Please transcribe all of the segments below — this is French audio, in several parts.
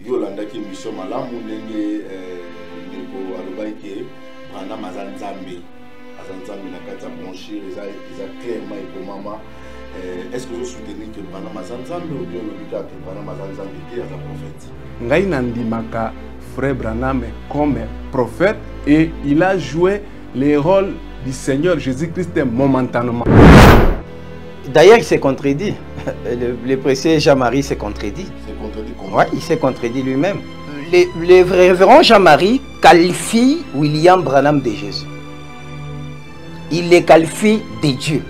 Yolanda qui mission malamu ndenge ndeko alobaike Branham azanzambe na kata branchir eza clairement et mama est-ce que vous soutenez que Branham azanzambe ou bien le but que Branham azanzambe est un prophète? Ngai nandimaka frère Branham comme prophète et il a joué le rôle du Seigneur Jésus-Christ momentanément. D'ailleurs, il s'est contredit. Le précieux Jean-Marie s'est contredit. Oui, il s'est contredit lui-même. Le révérend Jean-Marie qualifie William Branham de Jésus. Il le qualifie de Dieu.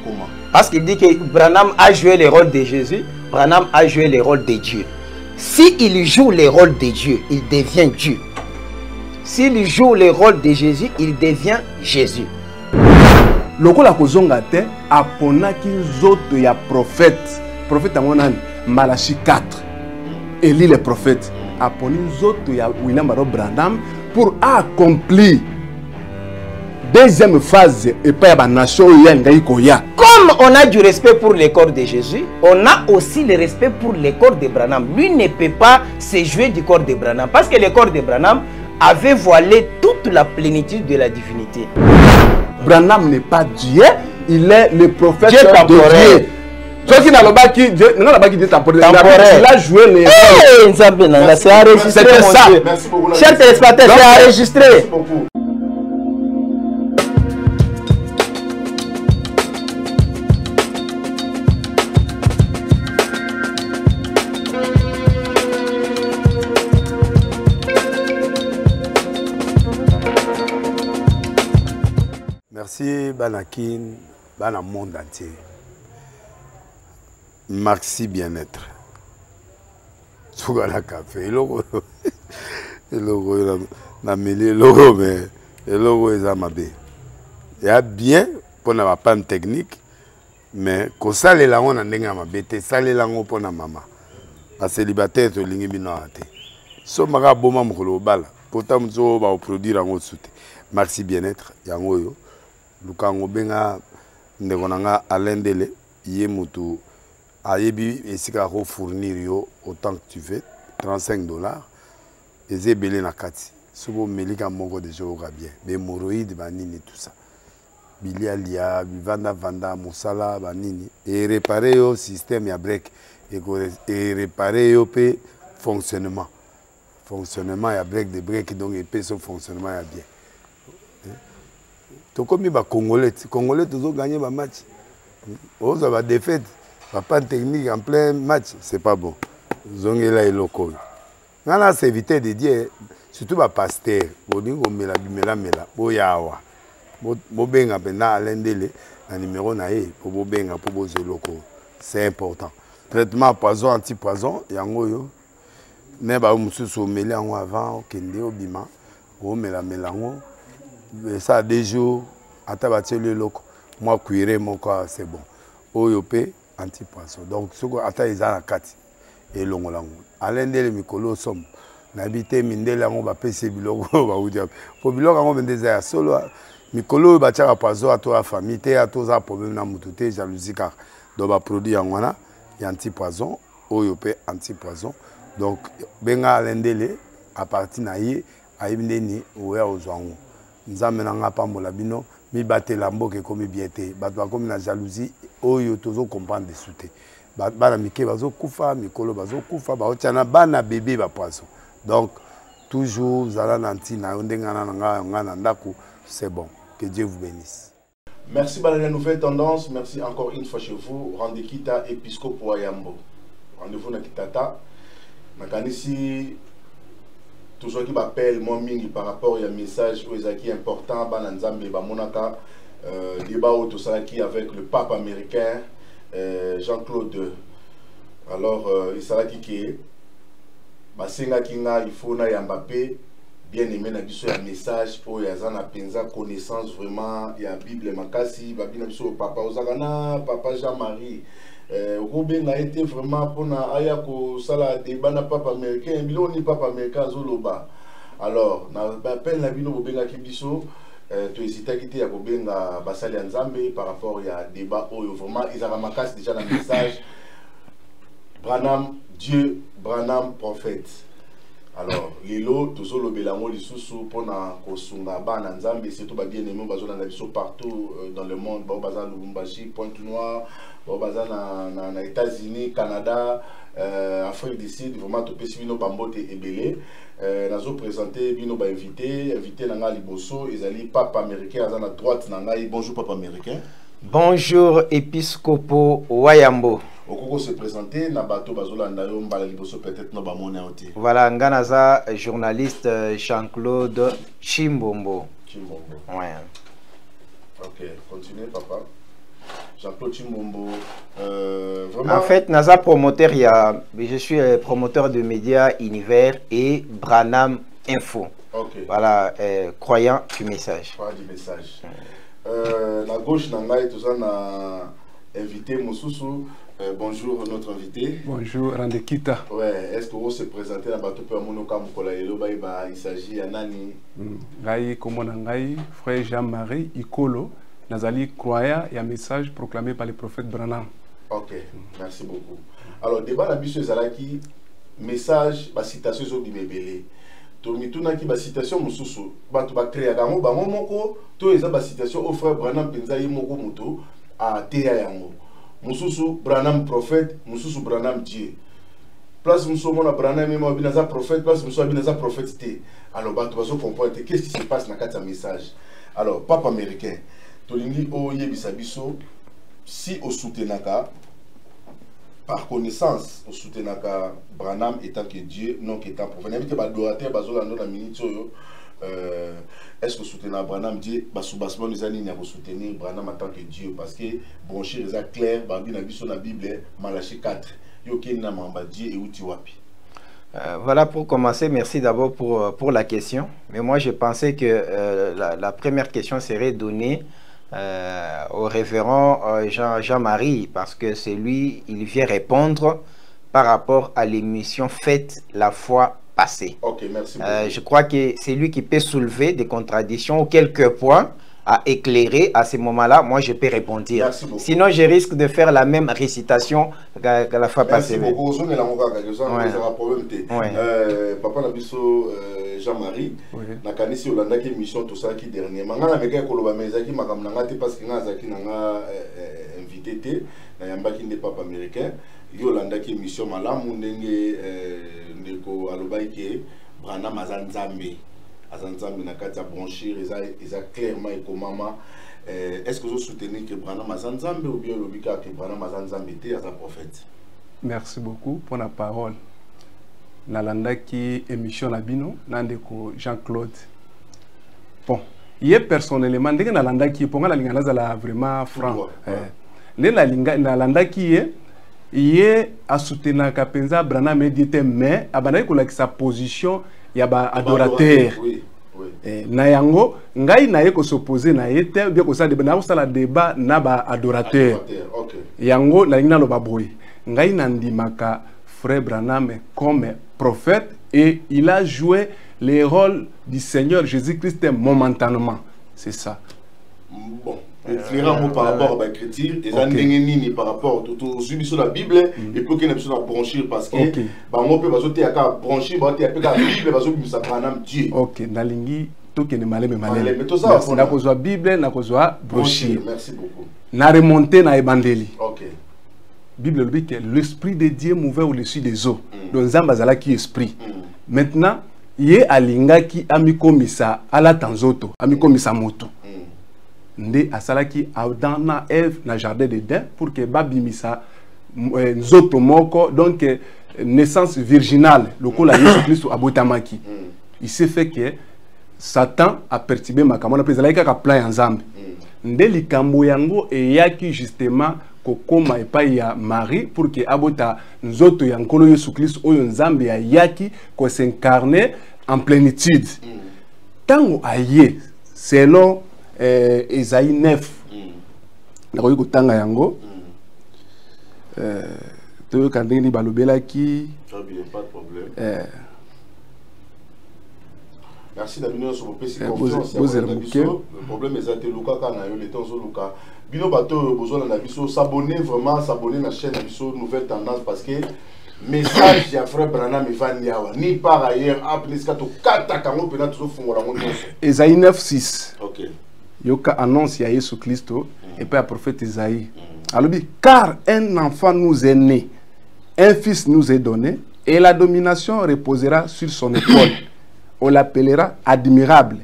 Comment? Parce qu'il dit que Branham a joué le rôle de Jésus, Branham a joué le rôle de Dieu. S'il joue le rôle de Dieu, il devient Dieu. S'il joue le rôle de Jésus, il devient Jésus. Lokola kozonga te aponaki nzoto ya prophète. Prophète amonani Malachi 4. Élie le prophète aponi nzoto ya William Branham pour accomplir deuxième phase et pas la nation koya. Comme on a du respect pour le corps de Jésus, on a aussi le respect pour le corps de Branham. Lui ne peut pas se jouer du corps de Branham parce que le corps de Branham avait voilé toute la plénitude de la divinité. Branham n'est pas Dieu, il est le prophète Dieu de Dieu. Ceux qui n'ont pas dit Dieu, temporaire. Il a joué les rôles. C'est enregistré, mon Dieu. Chers téléspectateurs, c'est enregistré. Merci Banakin, Bana monde entier. Maxi bien-être. Sougala café, logo na mêlé logo mais logo est amabé. Il y a bien pour na panne technique mais ko sale la on ndenga mabete sale la ngo pona mama. A célibataire to lingi bino ate. So maka boma mukolo bala. Pota mzo ba produire ngo soute. Maxi bien-être yango yo. Lukango benga ndekonanga alendele yé mutu ayebi esika ko fournir yo autant que tu veux $35 et belé na kati sobo melika moko de jour bien be hémorroïdes banini tout ça bilialia vanda musala banini et réparer yo système ya break et réparer yo pe fonctionnement ya break de break donc et pe son fonctionnement ya bien. To comme ba congolais toujours gagner ba match. On va défaite, pas de technique en plein match, c'est pas bon. Zongela et local. Ngana c'est éviter de dire surtout ba pasteur, boningo mela boyawa. Bo benga pena alendele na numéro na e pour bo benga pour bo local. C'est important. Traitement poison anti-poison yango yo. Ne ba mususu mela ngo avant kende obima, o mela ngo. Ça des jours à tabater le loco moi cuire mon corps c'est bon oyopé anti-poisson donc ce que ata izana kati et longolango alendele mikolo som nabité mindela ngo ba pese biloko ba udia po biloko ngo bendeza ya solo mikolo ba tchaka poisson à toi famille te à toi problème na mututé jalousie car do ba produit ngwana ya anti-poisson oyopé anti-poisson donc benga alendele à partir na ye ayibindeni oya ozwango nzambe na nga pambola bino mi batela mboke komi biete bato bakomi na jalousie oyo tozo comprendre de souté bana mike bazo kufa mikolo bazo kufa baotiana bana bébé ba poisson donc toujours zala nanti na ndengana na nga ndako c'est bon que Dieu vous bénisse. Merci pour la nouvelle tendance, merci encore une fois chez vous. Rendez kita épiscopo Ayambo. Rendez-vous na kitata. Nakanisi toujours qui m'appelle moi mingi par rapport à un message qui est important bananzambe bamonaka débat tout ça qui avec le pape américain Jean-Claude. Alors il sera qui basenga kinga il faut na Mbappé bien aimé na biso ya message pour yazana penza connaissance vraiment ya Bible makasi babina biso papa ozakana papa Jean-Marie Robin a été vraiment pour na aya ko sala débat na papa américain biloni papa américain zoloba alors na appel na bino bobenga kibiso to hésiter quitter ya bobenga basali ya nzambe par rapport ya débat oyo vraiment ils a makasi déjà na message Branham Dieu Branham prophète. Alors, Lilo, tous les Bélango, les sous pour na kosunga bana nzambe, c'est tout bien aimé, bazona na biso partout dans le monde, bazana Lubumbashi, Pointe-Noire, bazana na États-Unis, Canada, Afrique du Sud, vraiment tout petit bino bambote et belé. Nazo présenté bino ba invité nanga liboso, ezali papa américain azana droite nanga. Bonjour papa américain. Bonjour Episcopo Wayambo. Okoko se présenter na bato bazolanda yo mbala liboso peut-être no ba mona oti. Voilà, nganaza journaliste Jean-Claude Chimbombo. Chimbombo. Ouais. OK, continuez papa. Jean-Claude Chimbombo vraiment. En fait, naza promoteur, je suis promoteur de médias Univers et Branham Info. OK. Voilà, croyant du message. Croyant du message. La gauche nanga tout ça na invité Moussousou. Bonjour notre invité. Bonjour Randekita. Ouais, est-ce que vous se présentez dans bateau pour Monoka Mukola Eloba il s'agit à nani? Ngai komona ngai frère Jean-Marie Ikolo nazali croyant et un message proclamé par le prophète Branham. OK, merci beaucoup. Alors débat la biso ezalaki message ba citation zo bibélé. To mituna ki ba citation mususu bato ba créer yango ba moko to eza ba citation au frère Branham penza yi moko moto a teya yango. Mususu Branham prophète, Mususu Branham Dieu. Place Mususu mona Branham même obinaza prophète, place Mususu obinaza prophète té. Alors bato bazo comprendre qu'est-ce qui se passe na kati message. Alors papa américain, tolingi o yebisa biso si au soutenaka par connaissance au soutenaka Branham étant que Dieu non qu'étant prophète. Même que badorateur bazolando na minute oyo est-ce que soutenir Branham Dieu basubasement les années à soutenir Branham en tant que Dieu parce que brancher les clair babi na biso na Bible Malachie 4 yo kenna mamba Dieu et uti wapi. Voilà pour commencer, merci d'abord pour la question. Mais moi je pensais que la première question serait donnée au révérend Jean-Marie parce que c'est lui, il vient répondre par rapport à l'émission faite la fois passée. Ok, merci beaucoup. Je crois que c'est lui qui peut soulever des contradictions ou quelques points à éclairer à ce moment-là. Moi, je peux répondre. Sinon, je risque de faire la même récitation que la fois passée. Merci beaucoup. Papa Nabiso Jean-Marie, na kanisi Olanda qui émission tout ça qui dernier. Mangana meka koloba mezaki makamnanga te parce que nga zaki nanga invité te na yambaki nde papa américain. Yolanda qui émission malamu ndenge ndeko alobai ke Branham azanzambe azanzambe na kati ya branchir eza clairement et comment est-ce que vous soutenez que Branham azanzambe ou bien lobika que Branham azanzambe te aza prophète? Merci beaucoup pour la parole. Nalanda qui émission la bino nandeko Jean-Claude. Bon, hier personnellement ndenge nalanda qui ponga la lingana za vraiment franc. Ne la linga nalanda qui est a soutenir Kapenza Branham médité mais abana ko la sa position ya ba adorateur. Oui. Na yango ngai na yeko s'opposer na yete bien ko sa débat na ko la débat na ba adorateur. OK. Yango na lingana lo ba boy. Ngai nandimaka frère Branham comme prophète et il a joué les rôles du Seigneur Jésus-Christ momentanément. C'est ça. Bon. Par rapport à l'écriture, et par rapport aux sur la Bible, et pour qu'il y ait une branchir parce que on peut branchir, la Bible, Dieu. Ok, nalingi tout qui est malé mais malé. Mais tout ça, on a besoin Bible, on a besoin branchir. Merci beaucoup. Na remonter na évangile. Ok. Bible dit que l'esprit de Dieu mouvait au-dessus des eaux. Donc Zambazala qui esprit. Maintenant, yé alinga qui a mis comme ça à la tanzoto, a mis comme ça moto. Nde asalaki Adam na Ève na jardin d'Éden pour que babimisa nzoto moko donc naissance virginale lokola Yesu Christ abotamaki. Il s'est fait que Satan a perturbé makamona pezalaki ka plan nzambe. Nde likambo yango eyaki justement kokoma epai ya Marie pour que abota nzoto ya nkolo Yesu Christ oyo nzambe ya yaki ko s'incarner en plénitude. Tango aye selon Esaïe 9 nakoki kotanga yango toyoka ndenge balobelaki pas de problème. Merci d'avoir sur vos PC confiance. Le problème est que Luka kana yo le temps sur Luka bino bato besoin na biso s'abonner vraiment s'abonner na chaîne biso nouvelle tendance parce que message ya frère Branham Ivandiawa ni par ailleurs appliska to kata kango pena to fungola ngo. Esaïe 9:6. OK. Yoka annonce ya Yesu Christo et pas le prophète Esaïe. Alors car un enfant nous est né, un fils nous est donné et la domination reposera sur son épaule. On l'appellera admirable,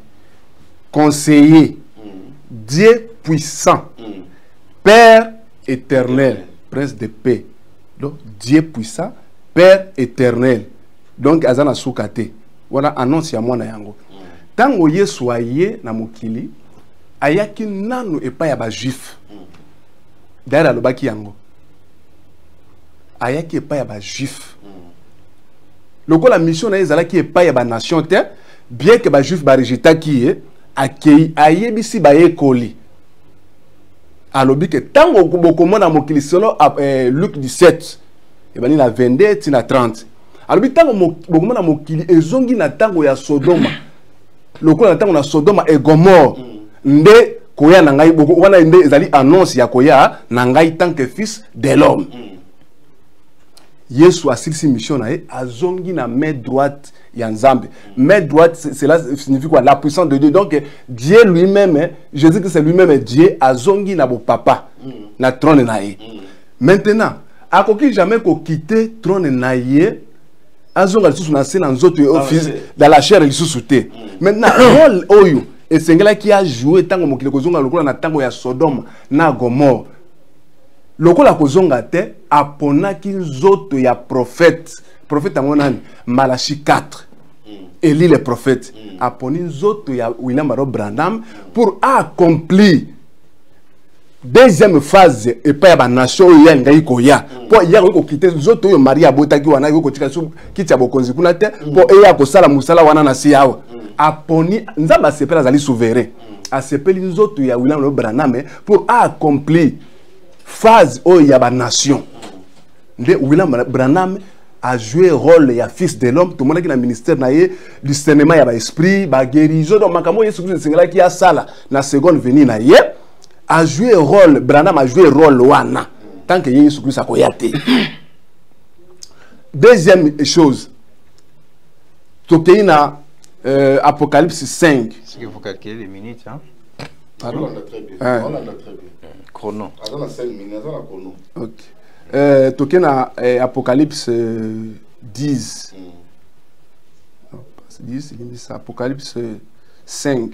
conseiller, Dieu puissant, Père éternel, prince de paix. Donc Dieu puissant, Père éternel. Donc azana soukate. Voilà annonce ya mwana yango. Tango Yesu aye na mokili, ayaki nanu epa ya ba juif. D'ailleurs alobaki yango. Ayaki epa ya ba juif. Loko la mission na ezalaki epa ya ba nation te, bien que ba juif ba rejeta ki akei ayebisi ba ekoli. Alobi que tango bokomona mokili solo Luc 17 et bani na 22 tina 30. Alobi tango bokomona mokili ezongi na tango ya Sodoma. Lokola na tango na Sodoma et Gomorre nde koya na ngai boko wana nde ezali annonce ya koya na ngai tant que fils de l'homme. Yesu asilisi mission na azongi na main droite ya Nzambe. Main droite, cela signifie quoi? La puissance de Dieu. Donc Dieu lui-même, Jésus que c'est lui-même Dieu, azongi na bo papa na trône na ye. Maintenant, akoki jamais ko quitter trône na ye, azonga lisusu na se na nzoto dans la chair lisusu te. Maintenant, rôle oyo et sengela qui a joué tango mokile kozonga lokola na tango ya Sodome na Gomorre. Lokola kozonga te aponaki nzoto ya prophète. Prophète amonani Malachi 4. Élie le prophète. Aponi nzoto ya William Branham pour accomplir deuxième phase et pas ya nation ya ngai koya. Pour ya ko quitter nzoto yo Maria botaki wana ko tika su kiti ya bokonzi kuna te pour eya ko sala musala wana na siawa. Aponi nzamba sepela zali souverain. Asepeli nzoto ya William Branham pour accomplir phase où il y a la nation. William Branham a joué rôle ya fils de l'homme. Tout le monde qui est dans le ministère du cinéma, il y a l'esprit, la guérison. Donc, Makamo Yesu Christ qui a ça là, la seconde venue a joué rôle. Branham a joué rôle wana. Tant que Yesu Christ a koyate. Deuxième chose, tu as Apocalypse 5. Est-ce qu'il faut calculer les minutes, hein? Pardon? On a très bien. On a très bien. Chrono. Ok. Token à Apocalypse 10. 10, c'est Apocalypse 5.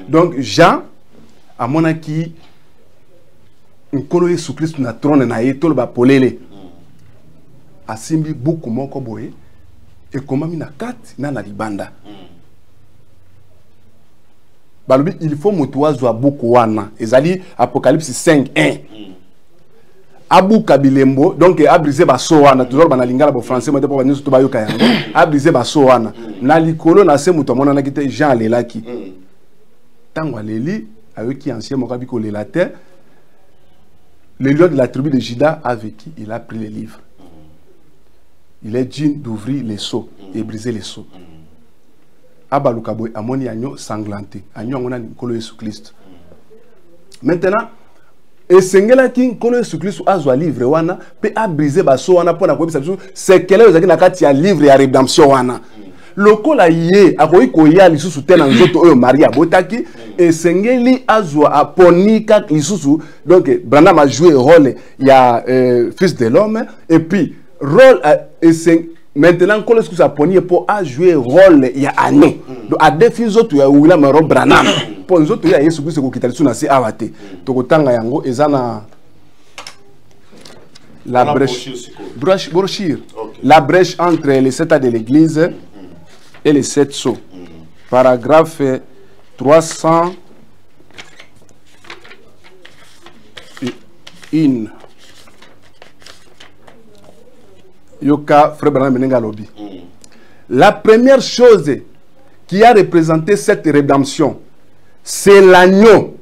Donc Jean, à mon avis, un coloye sous Christ na trône na ye tolo ba polele. Asimbi beaucoup moko boye et comment mina kat na na libanda. Balobi, il faut motoazo beaucoup wana. Ezali Apocalypse 5:1. Abu Kabilembo, donc a brisé baso wana, toujours bana lingala bo français moto po banyo to bayoka yango. A brisé baso wana. Na likolo na se muto mona na kite Jean lelaki. Tango leli ayoki ancien mokabi ko lelate. Le lion de la tribu de Juda a vécu, il a pris les livres. Il est dit d'ouvrir les seaux et briser les seaux. Abalukaboy amoni agneau sanglanté agneau ngona nkolo Yesu Christ. Maintenant esengela ki nkolo Yesu Christ azwa livre wana pe a briser baso wana pona ko bisa biso c'est quel ezaki na kati ya livre ya rédemption wana. Lokola ye akoyi koya lisusu te na nzoto oyo Maria botaki esengeli azwa aponika lisusu. Donc Branham a joué rôle ya fils de l'homme et puis rôle maintenant, quand est-ce que ça poni pour jouer rôle il y a année donc à défi autres ya William Branham pour nous autres ya Yesu Christ ko kitali suna si awate to kotanga yango ezana la brèche brochure la brèche entre les 7 ans de l'église et les 7 sceaux paragraphe 301 Yoka frère Branham Menenga Lobi. La première chose qui a représenté cette rédemption, c'est l'agneau.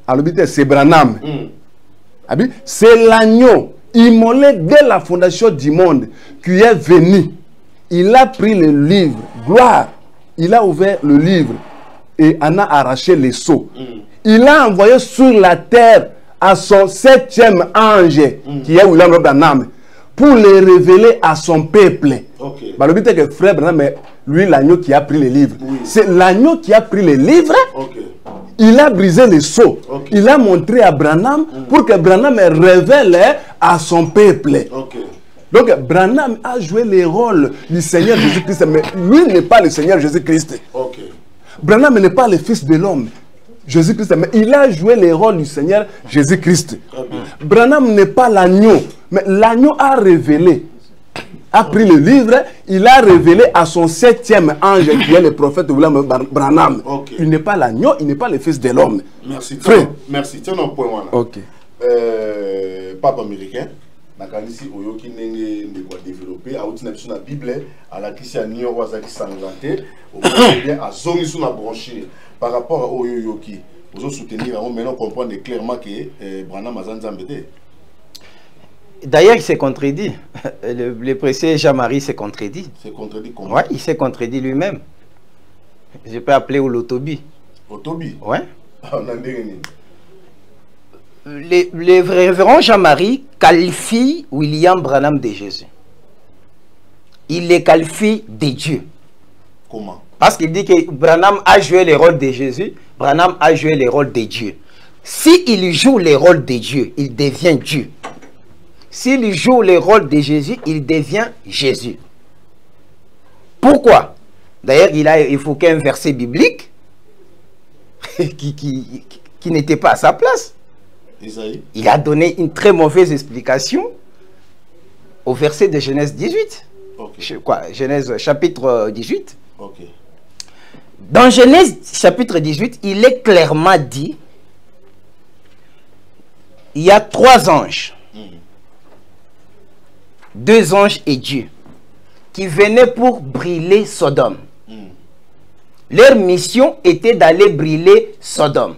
Alors, c'est Branham. C'est l'agneau immolé dès la fondation du monde qui est venu. Il a pris le livre, gloire. Il a ouvert le livre et en a arraché les sceaux. Il a envoyé sur la terre à son 7e ange, qui est William Branham, pour les révéler à son peuple. Okay. Bah, le but est que frère Branham, lui, l'agneau qui a pris les livres. Oui. C'est l'agneau qui a pris les livres. Okay. Il a brisé les sceaux. Okay. Il a montré à Branham pour que Branham révèle à son peuple. Okay. Donc, Branham a joué le rôle du Seigneur Jésus-Christ, mais lui n'est pas le Seigneur Jésus-Christ. Okay. Branham n'est pas le Fils de l'homme, Jésus-Christ, mais il a joué le rôle du Seigneur Jésus-Christ. Branham n'est pas l'agneau, mais l'agneau a révélé, a pris le livre, il a révélé à son 7e ange, qui est le prophète William Branham. Okay. Il n'est pas l'agneau, il n'est pas le Fils de l'homme. Merci. Frère. Merci. Tiens un point. Ok. Papa américain. Nakanisi oyoki nenge ndeko développer a outina biso na Bible ala kisia niyo wazaki sanglante au bien a zongi sous na brancher par rapport à oyoyoki vous soutenir on maintenant comprendre clairement que Branham azanzambete. D'ailleurs, il s'est contredit. Le précieux Jean-Marie s'est contredit. C'est contredit comment? Ouais, il s'est contredit lui-même. Je peux appeler l'Otobi. Otobi? Ouais. On a dit Le révérend Jean-Marie qualifie William Branham de Jésus. Il les qualifie de Dieu. comment? Parce qu'il dit que Branham a joué le rôle de Jésus, Branham a joué le rôle de Dieu. S'il joue le rôle de Dieu, il devient Dieu. S'il joue le rôle de Jésus, il devient Jésus. Pourquoi? D'ailleurs, il a évoqué un verset biblique qui n'était pas à sa place. Isaïe. Il a donné une très mauvaise explication au verset de Genèse 18. Okay. Quoi? Genèse chapitre 18. Okay. Dans Genèse chapitre 18, il est clairement dit, il y a 3 anges, 2 anges et Dieu, qui venaient pour brûler Sodome. Leur mission était d'aller brûler Sodome.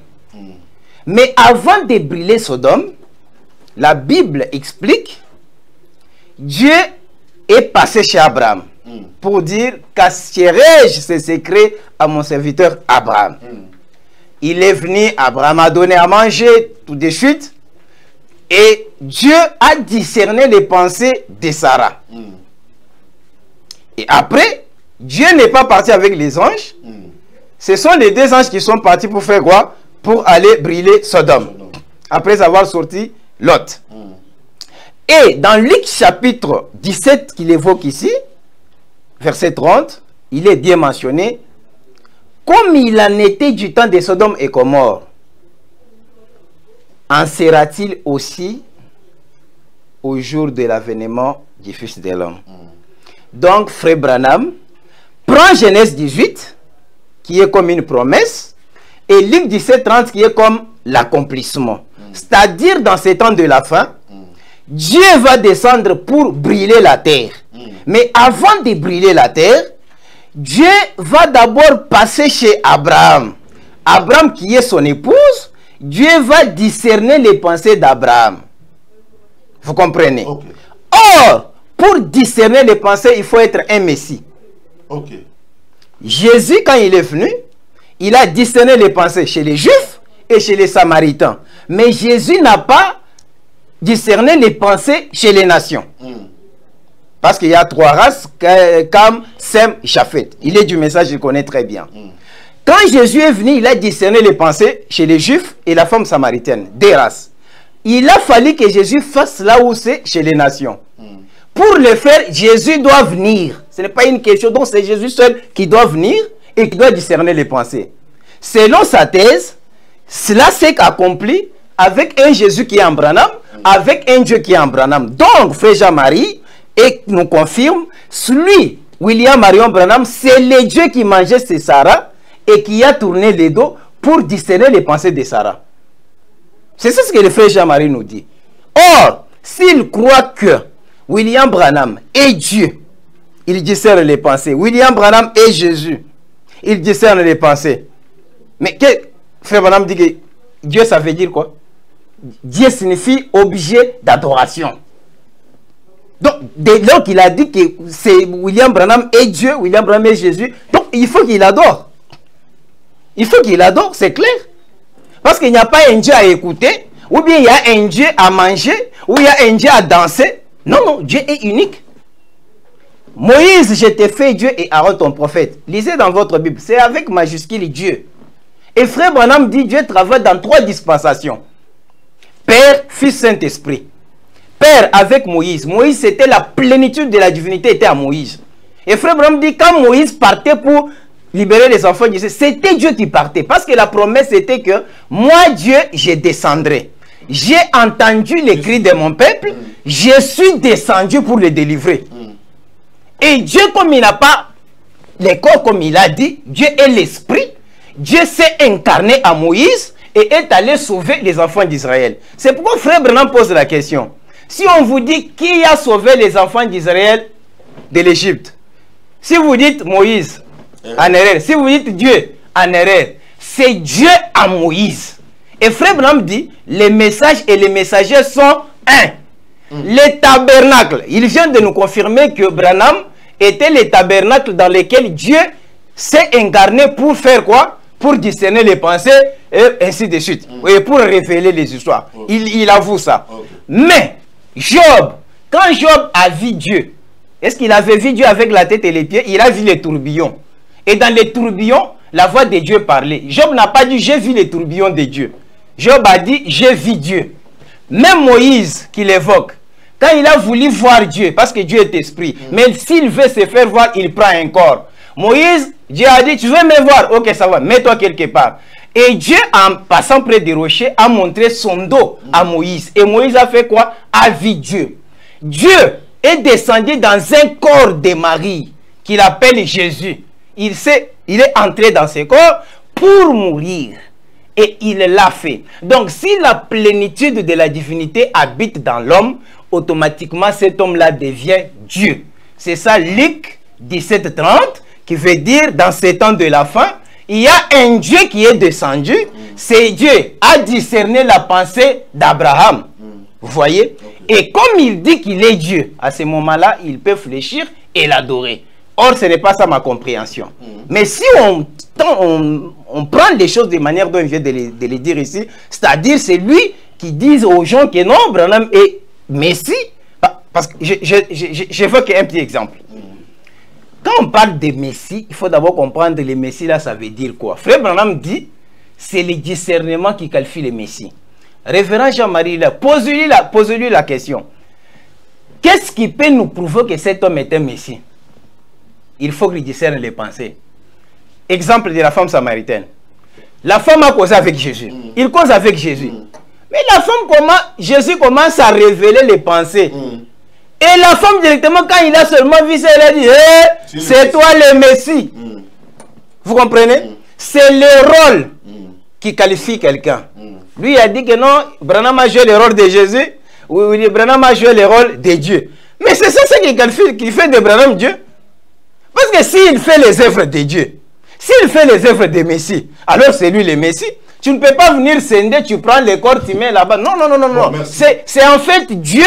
Mais avant de brûler Sodome, la Bible explique, Dieu est passé chez Abraham pour dire, cacherai-je ces secrets à mon serviteur Abraham. Il est venu, Abraham a donné à manger tout de suite, et Dieu a discerné les pensées de Sarah. Et après, Dieu n'est pas parti avec les anges, ce sont les 2 anges qui sont partis pour faire quoi? Pour aller brûler Sodome, après avoir sorti Lot. Et dans Luc chapitre 17 qu'il évoque ici, verset 30, il est bien mentionné, comme il en était du temps de Sodome et Gomorrhe, en sera-t-il aussi au jour de l'avènement du Fils de l'homme. Donc, frère Branham prend Genèse 18, qui est comme une promesse, et Luc 17, 30 qui est comme l'accomplissement. C'est-à-dire, dans ces temps de la fin, Dieu va descendre pour brûler la terre. Mais avant de brûler la terre, Dieu va d'abord passer chez Abraham. Abraham qui est son épouse, Dieu va discerner les pensées d'Abraham. Vous comprenez? Okay. Or, pour discerner les pensées, il faut être un Messie. Okay. Jésus, quand il est venu, il a discerné les pensées chez les Juifs et chez les Samaritains. Mais Jésus n'a pas discerné les pensées chez les nations. Parce qu'il y a 3 races, Cam, Sem, Japhet. Il est du message, il connaît très bien. Quand Jésus est venu, il a discerné les pensées chez les Juifs et la femme samaritaine, 2 races. Il a fallu que Jésus fasse là où c'est chez les nations. Pour le faire, Jésus doit venir. Ce n'est pas une question, donc c'est Jésus seul qui doit venir et qui doit discerner les pensées. Selon sa thèse, cela s'est accompli avec un Jésus qui est en Branham, avec un Dieu qui est en Branham. Donc, frère Jean-Marie, et nous confirme, celui, William Marion Branham, c'est le Dieu qui mangeait ses Sarah et qui a tourné les dos pour discerner les pensées de Sarah. C'est ça ce que le frère Jean-Marie nous dit. Or, s'il croit que William Branham est Dieu, il discerne les pensées. William Branham est Jésus, il discerne les pensées. Mais frère Branham dit que Dieu, ça veut dire quoi? Dieu signifie objet d'adoration. Donc, dès lors qu'il a dit que c'est William Branham est Dieu, William Branham est Jésus, donc il faut qu'il adore. Il faut qu'il adore, c'est clair. Parce qu'il n'y a pas un Dieu à écouter. ou bien il y a un Dieu à manger, ou il y a un Dieu à danser. Non, non, Dieu est unique. Moïse, je t'ai fait Dieu et Aaron ton prophète. Lisez dans votre Bible, c'est avec majuscule Dieu. Et frère Branham dit Dieu travaille dans 3 dispensations. Père, Fils, Saint-Esprit. Père avec Moïse. Moïse, c'était la plénitude de la divinité, était à Moïse. Et frère Branham dit quand Moïse partait pour libérer les enfants d'Israël, c'était Dieu qui partait. Parce que la promesse était que moi, Dieu, je descendrai. J'ai entendu les cris de mon peuple, je suis descendu pour les délivrer. Et Dieu, comme il n'a pas les corps, comme il a dit, Dieu est l'esprit. Dieu s'est incarné à Moïse et est allé sauver les enfants d'Israël. C'est pourquoi frère Branham pose la question. Si on vous dit qui a sauvé les enfants d'Israël de l'Égypte, si vous dites Moïse, en erreur. Si vous dites Dieu, en erreur. C'est Dieu à Moïse. Et frère Branham dit, les messages et les messagers sont un. Les tabernacles, il vient de nous confirmer que Branham était les tabernacles dans lesquels Dieu s'est incarné pour faire quoi? Pour discerner les pensées et ainsi de suite. Et pour révéler les histoires. Il avoue ça. Mais, Job, quand Job a vu Dieu, est-ce qu'il avait vu Dieu avec la tête et les pieds? Il a vu les tourbillons. Et dans les tourbillons, la voix de Dieu parlait. Job n'a pas dit j'ai vu les tourbillons de Dieu. Job a dit j'ai vu Dieu. Même Moïse qui l'évoque, quand il a voulu voir Dieu, parce que Dieu est esprit, mais s'il veut se faire voir, il prend un corps. Moïse, Dieu a dit tu veux me voir? Ok, ça va, mets-toi quelque part. Et Dieu, en passant près des rochers, a montré son dos à Moïse. Et Moïse a fait quoi? A vu Dieu. Dieu est descendu dans un corps de Marie qu'il appelle Jésus. Il est entré dans ce corps pour mourir. Et il l'a fait. Donc, si la plénitude de la divinité habite dans l'homme, automatiquement cet homme-là devient Dieu. C'est ça Luc 17:30 qui veut dire dans ces temps de la fin, il y a un Dieu qui est descendu. C'est Dieu a discerné la pensée d'Abraham. Vous voyez? Et comme il dit qu'il est Dieu, à ce moment-là, il peut fléchir et l'adorer. Or, ce n'est pas ça ma compréhension. Mais si on prend les choses de manière dont il vient de les dire ici, c'est-à-dire c'est lui qui dit aux gens que non, Branham est Messie. Parce que j'évoque un petit exemple. Quand on parle de Messie, il faut d'abord comprendre les Messies là, ça veut dire quoi? Frère Branham dit, c'est le discernement qui qualifie les Messies. Révérend Jean-Marie, posez-lui la question. Qu'est-ce qui peut nous prouver que cet homme est un Messie? Il faut qu'il discerne les pensées. Exemple de la femme samaritaine. La femme a causé avec Jésus. Il cause avec Jésus. Mais la femme, Jésus commence à révéler les pensées. Et la femme, directement, quand il a seulement vu ça, elle a dit, hey, c'est toi le Messie. Vous comprenez? C'est le rôle qui qualifie quelqu'un. Lui, il a dit que non, Branham a joué le rôle de Jésus. Oui, Branham a joué le rôle de Dieu. Mais c'est ça qui fait de Branham Dieu. Parce que s'il fait les œuvres de Dieu, s'il fait les œuvres de Messie, alors c'est lui le Messie. Tu ne peux pas venir scinder, tu prends les corps, tu mets là-bas. Non, non, non, non, non. C'est en fait Dieu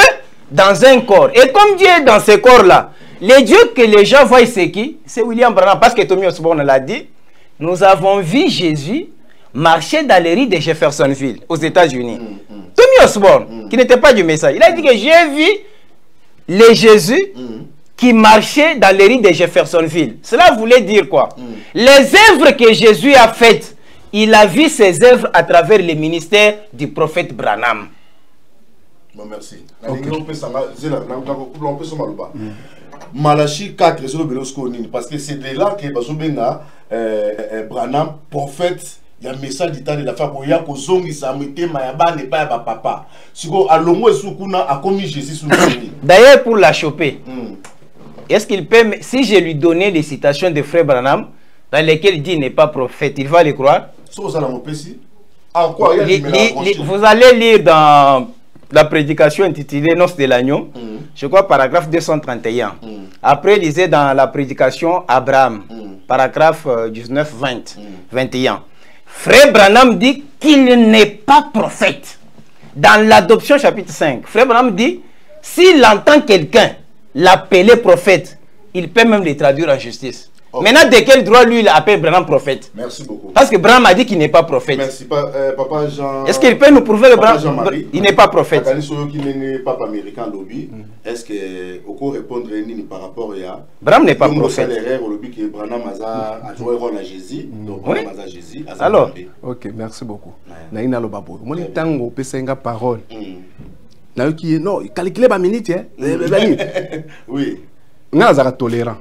dans un corps. Et comme Dieu est dans ce corps-là, les dieux que les gens voient, c'est qui? C'est William Branham. Parce que Tommy Osborne l'a dit. Nous avons vu Jésus marcher dans les rues de Jeffersonville, aux États-Unis. Tommy Osborne, qui n'était pas du message, il a dit que j'ai vu le Jésus qui marchait dans les rues de Jeffersonville. Cela voulait dire quoi? Les œuvres que Jésus a faites, il a vu ces œuvres à travers le ministère du prophète Branham. Bon, merci. Malachi 4, parce que c'est de là que Branham, prophète, il y a un message du temps de la femme, il y a un zongi, ça a été Mayaba, n'est pas papa. Si vous a commis Jésus sous le D'ailleurs, pour la choper, est-ce qu'il peut, si je lui donnais les citations de frère Branham, dans lesquelles il dit n'est pas prophète, il va les croire? Vous allez lire dans la prédication intitulée Noces de l'agneau, je crois paragraphe 231. Après, lisez dans la prédication Abraham, paragraphe 19, 20, 21. Frère Branham dit qu'il n'est pas prophète. Dans l'adoption chapitre 5, frère Branham dit, s'il entend quelqu'un l'appeler prophète, il peut même les traduire en justice. Maintenant, de quel droit lui il appelle Branham prophète? Merci beaucoup. Parce que Branham a dit qu'il n'est pas prophète. Merci, Papa Jean. Est-ce qu'il peut nous prouver le Branham? Il n'est pas prophète. Qui n'est pas américain lobby. Est-ce que vous répondre par rapport à Branham n'est pas prophète. Le lobby que Branham a joué rôle à Jésus. Donc Branham a Jésus. Alors, ok, merci beaucoup. Naïna lo babo. Mon tango pesenga parole. Na qui non, calculer ba minute oui. Nga za tolérant.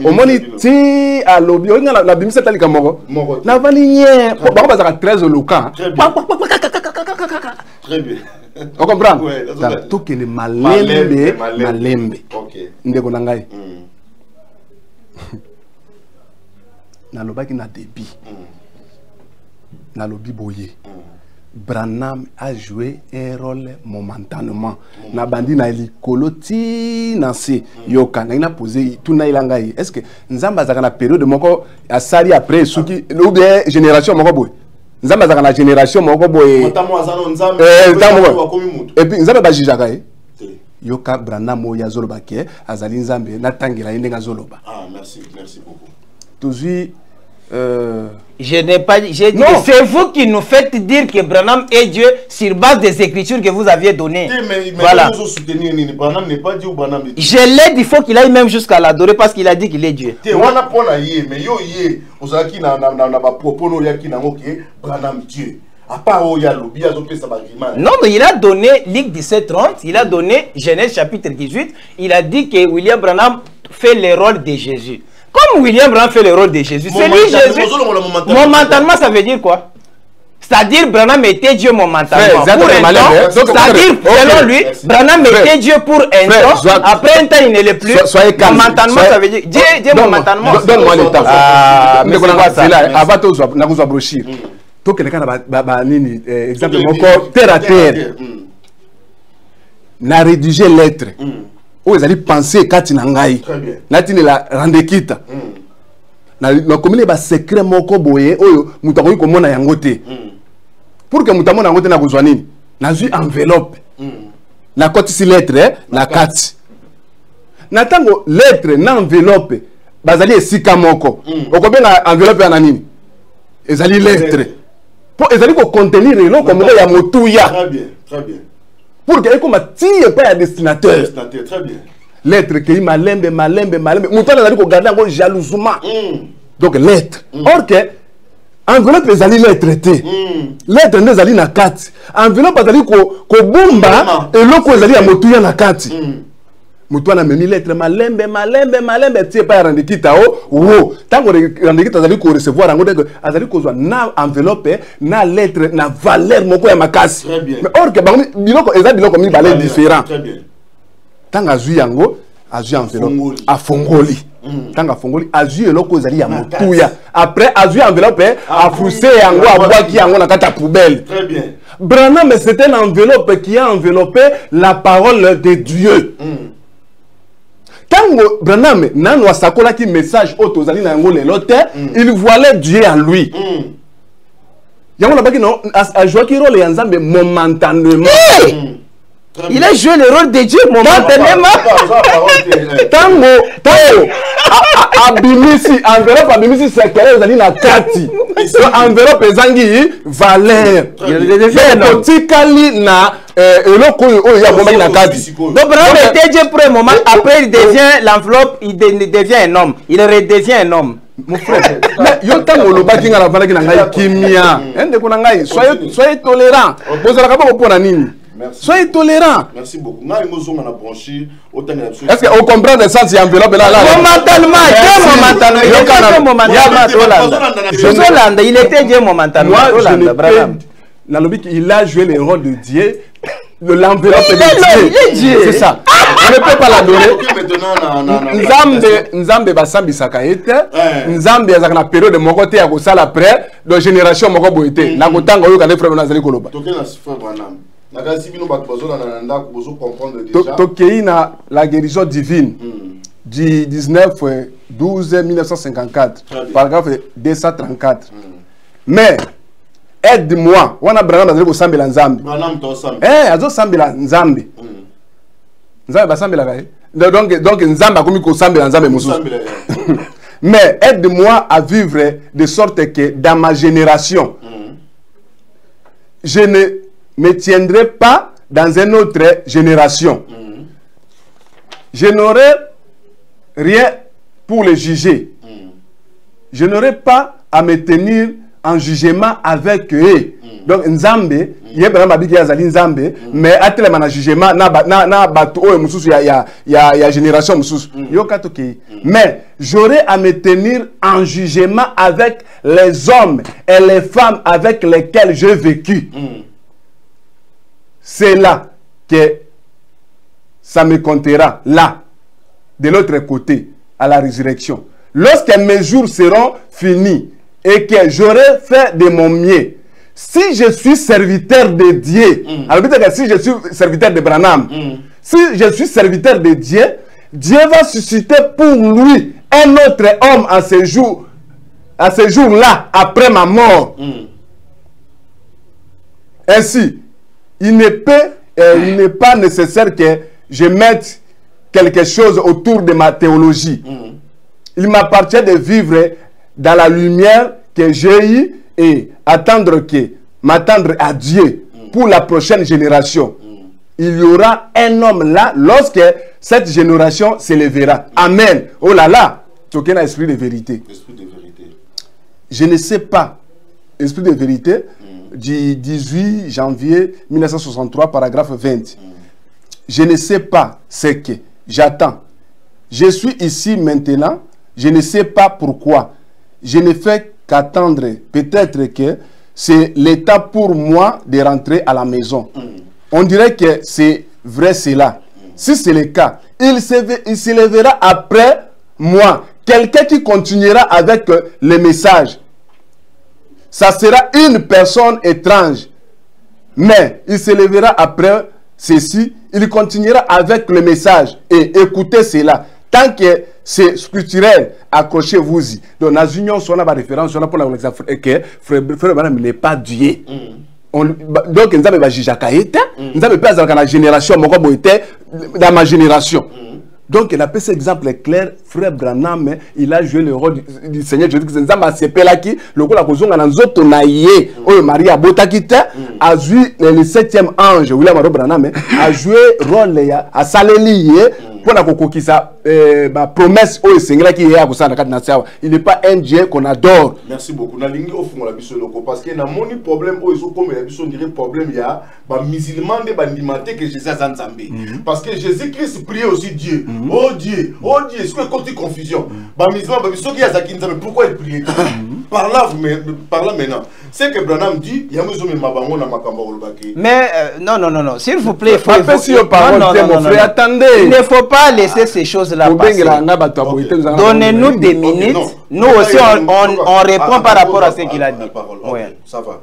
Au moni ti à lobby, on a la bimisa tali kamoko. Na vali nye, ba ba za 13 loka. Très bien. On comprend? Tout que le malembe. OK. Ndeko na ngai. Na lobaki na débit. Na lobby boye. Branham a joué un rôle momentanément. Na bandi na likolo ti na se yoka na ina posé tout na ilanga. Est-ce que nzamba zaka na période moko asali après suki ou bien génération moko boy. Nzamba zaka na génération moko boy. Et puis nzamba ba jijaka yoka Branham o ya zoloba ke azali nzambe na tangela ndenga zoloba. Ah merci beaucoup. Toujours je n'ai pas dit. J'ai dit c'est vous qui nous faites dire que Branham est Dieu sur base des écritures que vous aviez données. Voilà. Je l'ai dit, il faut qu'il aille même jusqu'à l'adorer parce qu'il a dit qu'il est Dieu. Non, mais il a donné Luc 17:30, il a donné Genèse chapitre 18, il a dit que William Branham fait le rôle de Jésus. Comme William Branham fait le rôle de Jésus, c'est lui Jésus. Momentanément, ça veut dire quoi? C'est-à-dire Branham était Dieu momentanément. Pour un temps, c'est-à-dire, selon lui, Branham était Dieu pour un temps. Après un temps, il ne l'est plus. Momentanément, ça veut dire Dieu momentanément. Donne-moi le temps. Mais c'est quoi ça? Avant tout, nous avons brochir. Tout quelqu'un a exemple encore terre à terre. N'a rédigé lettre. Où ils allaient penser quand il n'angaï. Natine la rendekita. Na commune ba secret moko boye oyo mutakoyi komona yangote. Pour que mutamona yangote na kozwa nini? Na zui enveloppe. Na kotisi lettre na kati. Na tango lettre na enveloppe bazali esika moko. Okobenga enveloppe ya nini? Ezali lettre. Pour ezali ko contenir lo comme ya motuya. Très bien, très bien. Pour que comme tire pas à destinateur. Destinateur, très bien. Lettre qui malembe. Mouton a dit qu'on garde encore jalousement. Donc lettre. Or que enveloppe ezali lettre té. Lettre ne ezali na kati. Enveloppe ezali ko bomba et loko ezali ya motuya na kati. Mouton a mis lettre malembe tie pas rendre kita wo. Tant que rendre kita ezali ko recevoir ngo de ezali ko na enveloppe na lettre na valeur moko ya makasi. Mais or que biloko ezali biloko mi balé différent. Très bien. Tant azui yango azui enveloppe a fongoli. Tant a fongoli azui eloko ezali ya motuya. Après azui enveloppe a foussé yango a boaki yango na kata poubelle. Très bien. Branham c'était une enveloppe qui a enveloppé la parole de Dieu. Quand Branham nano asakola ki message auto zali na yango lelo te, il voyait Dieu en lui. Yango na baki no a joué ki rôle ya Nzambe momentanément. Il a joué le rôle de Dieu momentanément. Tango abimisi enveloppe abimisi secret ezali na kati. Enveloppe ezangi valeur. Tikali na eloko oyo ya bomba na kati. Donc Branham était Dieu pour un moment, après il devient l'enveloppe, il devient un homme. Il redevient un homme. Mon frère, yo tango lobaki nga la valaki na ngai kimia. Ende ko na ngai, soyez tolérant. Bozala ka boko pona nini? Merci. Soyez tolérant. Merci beaucoup. Est-ce qu'on comprend le sens de l'enveloppe là? Momentanément, il était Dieu momentanément. Il a joué le rôle de Dieu. L'enveloppe de Dieu. C'est ça. On ne peut pas la donner. Nzambe basambi sakaete. Nzambe azaka na période de moko te ya kosala après de génération moko boité. Na kotanga oyo ka frère nazali koloba. Tokei na la guérison divine du 19/12/1954, paragraphe 234. Mais aide-moi, wana Branham azali kosambela Nzambe. Azo sambela Nzambe. Nzambe basambela kae. Donc Nzambe akomi kosambela Nzambe mususu. Mais aide-moi à vivre de sorte que dans ma génération, je ne me tiendrai pas dans une autre génération. Je n'aurai rien pour les juger. Je n'aurai pas à me tenir en jugement avec eux. Donc Nzambe, il y a mais atele mana jugement na batu o mususu ya génération mususu. Mais j'aurai à me tenir en jugement avec les hommes et les femmes avec lesquels j'ai vécu. C'est là que ça me comptera, là, de l'autre côté, à la résurrection. Lorsque mes jours seront finis et que j'aurai fait de mon mieux, si je suis serviteur de Dieu, alors peut-être que si je suis serviteur de Branham, si je suis serviteur de Dieu, Dieu va susciter pour lui un autre homme à ce jour-là, après ma mort. Ainsi, il n'est pas nécessaire que je mette quelque chose autour de ma théologie. Il m'appartient de vivre dans la lumière que j'ai eue et m'attendre à Dieu pour la prochaine génération. Il y aura un homme là lorsque cette génération s'élèvera. Amen. Oh là là, tu as un esprit de vérité. Esprit de vérité. Je ne sais pas. Esprit de vérité du 18 janvier 1963, paragraphe 20. Je ne sais pas ce que j'attends. Je suis ici maintenant. Je ne sais pas pourquoi. Je ne fais qu'attendre. Peut-être que c'est l'état pour moi de rentrer à la maison. On dirait que c'est vrai cela. Si c'est le cas, il s'élèvera après moi. Quelqu'un qui continuera avec le message. Ça sera une personne étrange. Mais il s'élèvera après ceci. Il continuera avec le message. Et écoutez cela. Tant que c'est structurel, accrochez-vous-y. Donc, dans l'union, on a une référence, on a pour l'exemple que frère Branham n'est pas Dieu. Donc, nous avons juger nous avons pas dans la génération, dans ma génération. Donc, il a fait cet exemple clair, frère Branham, il a joué le rôle du Seigneur. Je dis que nous avons qui le rôle de Maria Botakita a joué le 7e ange, William Branham, a joué le rôle à Salélie. Ma promesse au Seigneur qui est à il n'est pas un Dieu qu'on adore. Merci beaucoup. Parce que dans mon problème, il y a problème, il y a des musulmans que Jésus a Zambé. Parce que Jésus-Christ priait aussi Dieu. Oh Dieu, est-ce que quand tu confusion, les musulmans, pourquoi il priait? Par là maintenant. C'est que Branham dit, il y a mais non, s'il vous plaît, attendez. Il ne faut pas laisser ces choses-là passer. Donnez-nous des minutes. Nous aussi, on répond par rapport à ce qu'il a dit. Ouais. Ça va.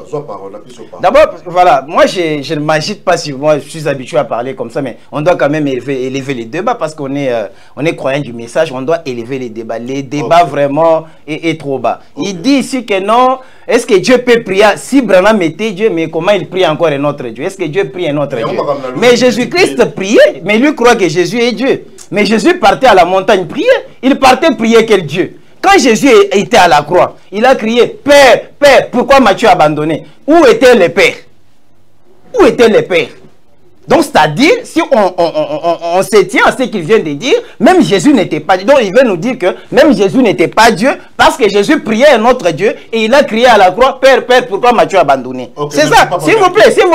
Soit parole. D'abord, voilà, moi, je ne m'agite pas si moi, je suis habitué à parler comme ça, mais on doit quand même élever les débats parce qu'on est croyant du message, on doit élever les débats. Les débats vraiment est trop bas. Il dit ici que non, est-ce que Dieu peut prier? Si Branham était Dieu, mais comment il prie encore un autre Dieu? Est-ce que Dieu prie un autre Dieu? Mais Jésus-Christ priait, mais lui croit que Jésus est Dieu. Mais Jésus partait à la montagne prier. Il partait prier quel Dieu? Quand Jésus était à la croix, il a crié, Père, Père, pourquoi m'as-tu abandonné? Où était le Père? Où était le Père? Donc, c'est-à-dire, si on se tient à ce qu'il vient de dire, même Jésus n'était pas Dieu. Donc, il veut nous dire que même Jésus n'était pas Dieu parce que Jésus priait un autre Dieu et il a crié à la croix, Père, Père, pourquoi m'as-tu abandonné? Okay, c'est ça, s'il vous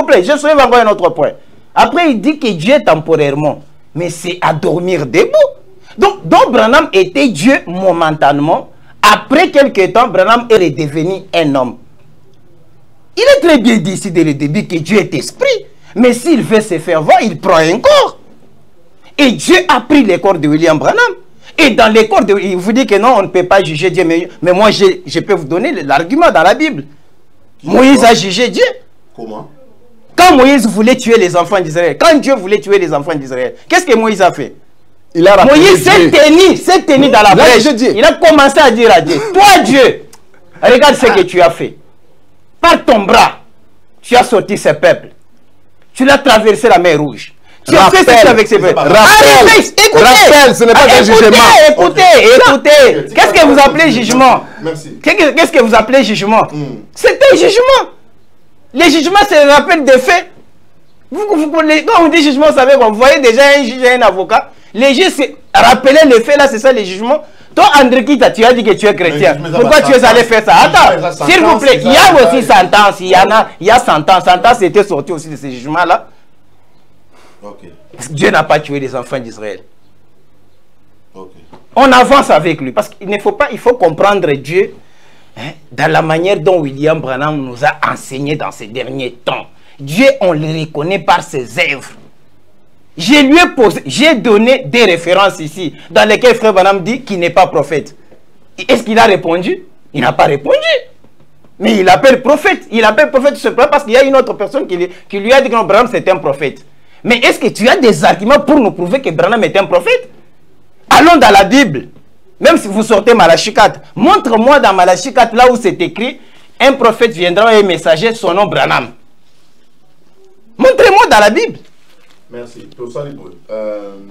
plaît, je soulève encore un autre point. Après, il dit que Dieu est temporairement, mais c'est à dormir debout. Donc Branham était Dieu momentanément. Après quelques temps, Branham est redevenu un homme. Il est très bien dit ici dès le début que Dieu est esprit. Mais s'il veut se faire voir, il prend un corps. Et Dieu a pris les corps de William Branham. Et dans les corps de... Il vous dit que non, on ne peut pas juger Dieu. Mais moi, je peux vous donner l'argument dans la Bible. Moïse a jugé Dieu. Comment? Quand Moïse voulait tuer les enfants d'Israël, quand Dieu voulait tuer les enfants d'Israël, qu'est-ce que Moïse a fait? Moïse s'est tenu dans la brèche. Il a commencé à dire à Dieu, toi Dieu, regarde ce que tu as fait. Par ton bras, tu as sorti ce peuple. Tu l'as traversé la mer Rouge. Tu as fait ceci avec ces frères. Rappel, ce n'est pas un jugement. Écoutez. Qu'est-ce que vous appelez jugement? Merci. Qu'est-ce que vous appelez jugement? C'est un jugement. Les jugements, c'est le rappel des faits. Quand on dit jugement, vous savez quoi? Vous voyez déjà un juge et un avocat. Les juges, c'est rappeler les faits, là, c'est ça les jugements. Toi, André Kita, tu as dit que tu es chrétien. Pourquoi tu es allé faire ça? Attends, s'il vous plaît, il y a aussi sentence. Il y a sentence. Sentence était sorti aussi de ces jugements-là. Dieu n'a pas tué les enfants d'Israël. On avance avec lui. Parce qu'il ne faut pas, il faut comprendre Dieu dans la manière dont William Branham nous a enseigné dans ces derniers temps. Dieu, on le reconnaît par ses œuvres. J'ai donné des références ici, dans lesquelles Frère Branham dit qu'il n'est pas prophète. Est-ce qu'il a répondu? Il n'a pas répondu. Mais il appelle prophète. Il appelle prophète simplement parce qu'il y a une autre personne qui lui a dit que Branham c'est un prophète. Mais est-ce que tu as des arguments pour nous prouver que Branham est un prophète? Allons dans la Bible. Même si vous sortez Malachie 4, montre-moi dans Malachie 4, là où c'est écrit, un prophète viendra et un messager, son nom Branham. Montrez-moi dans la Bible. Merci.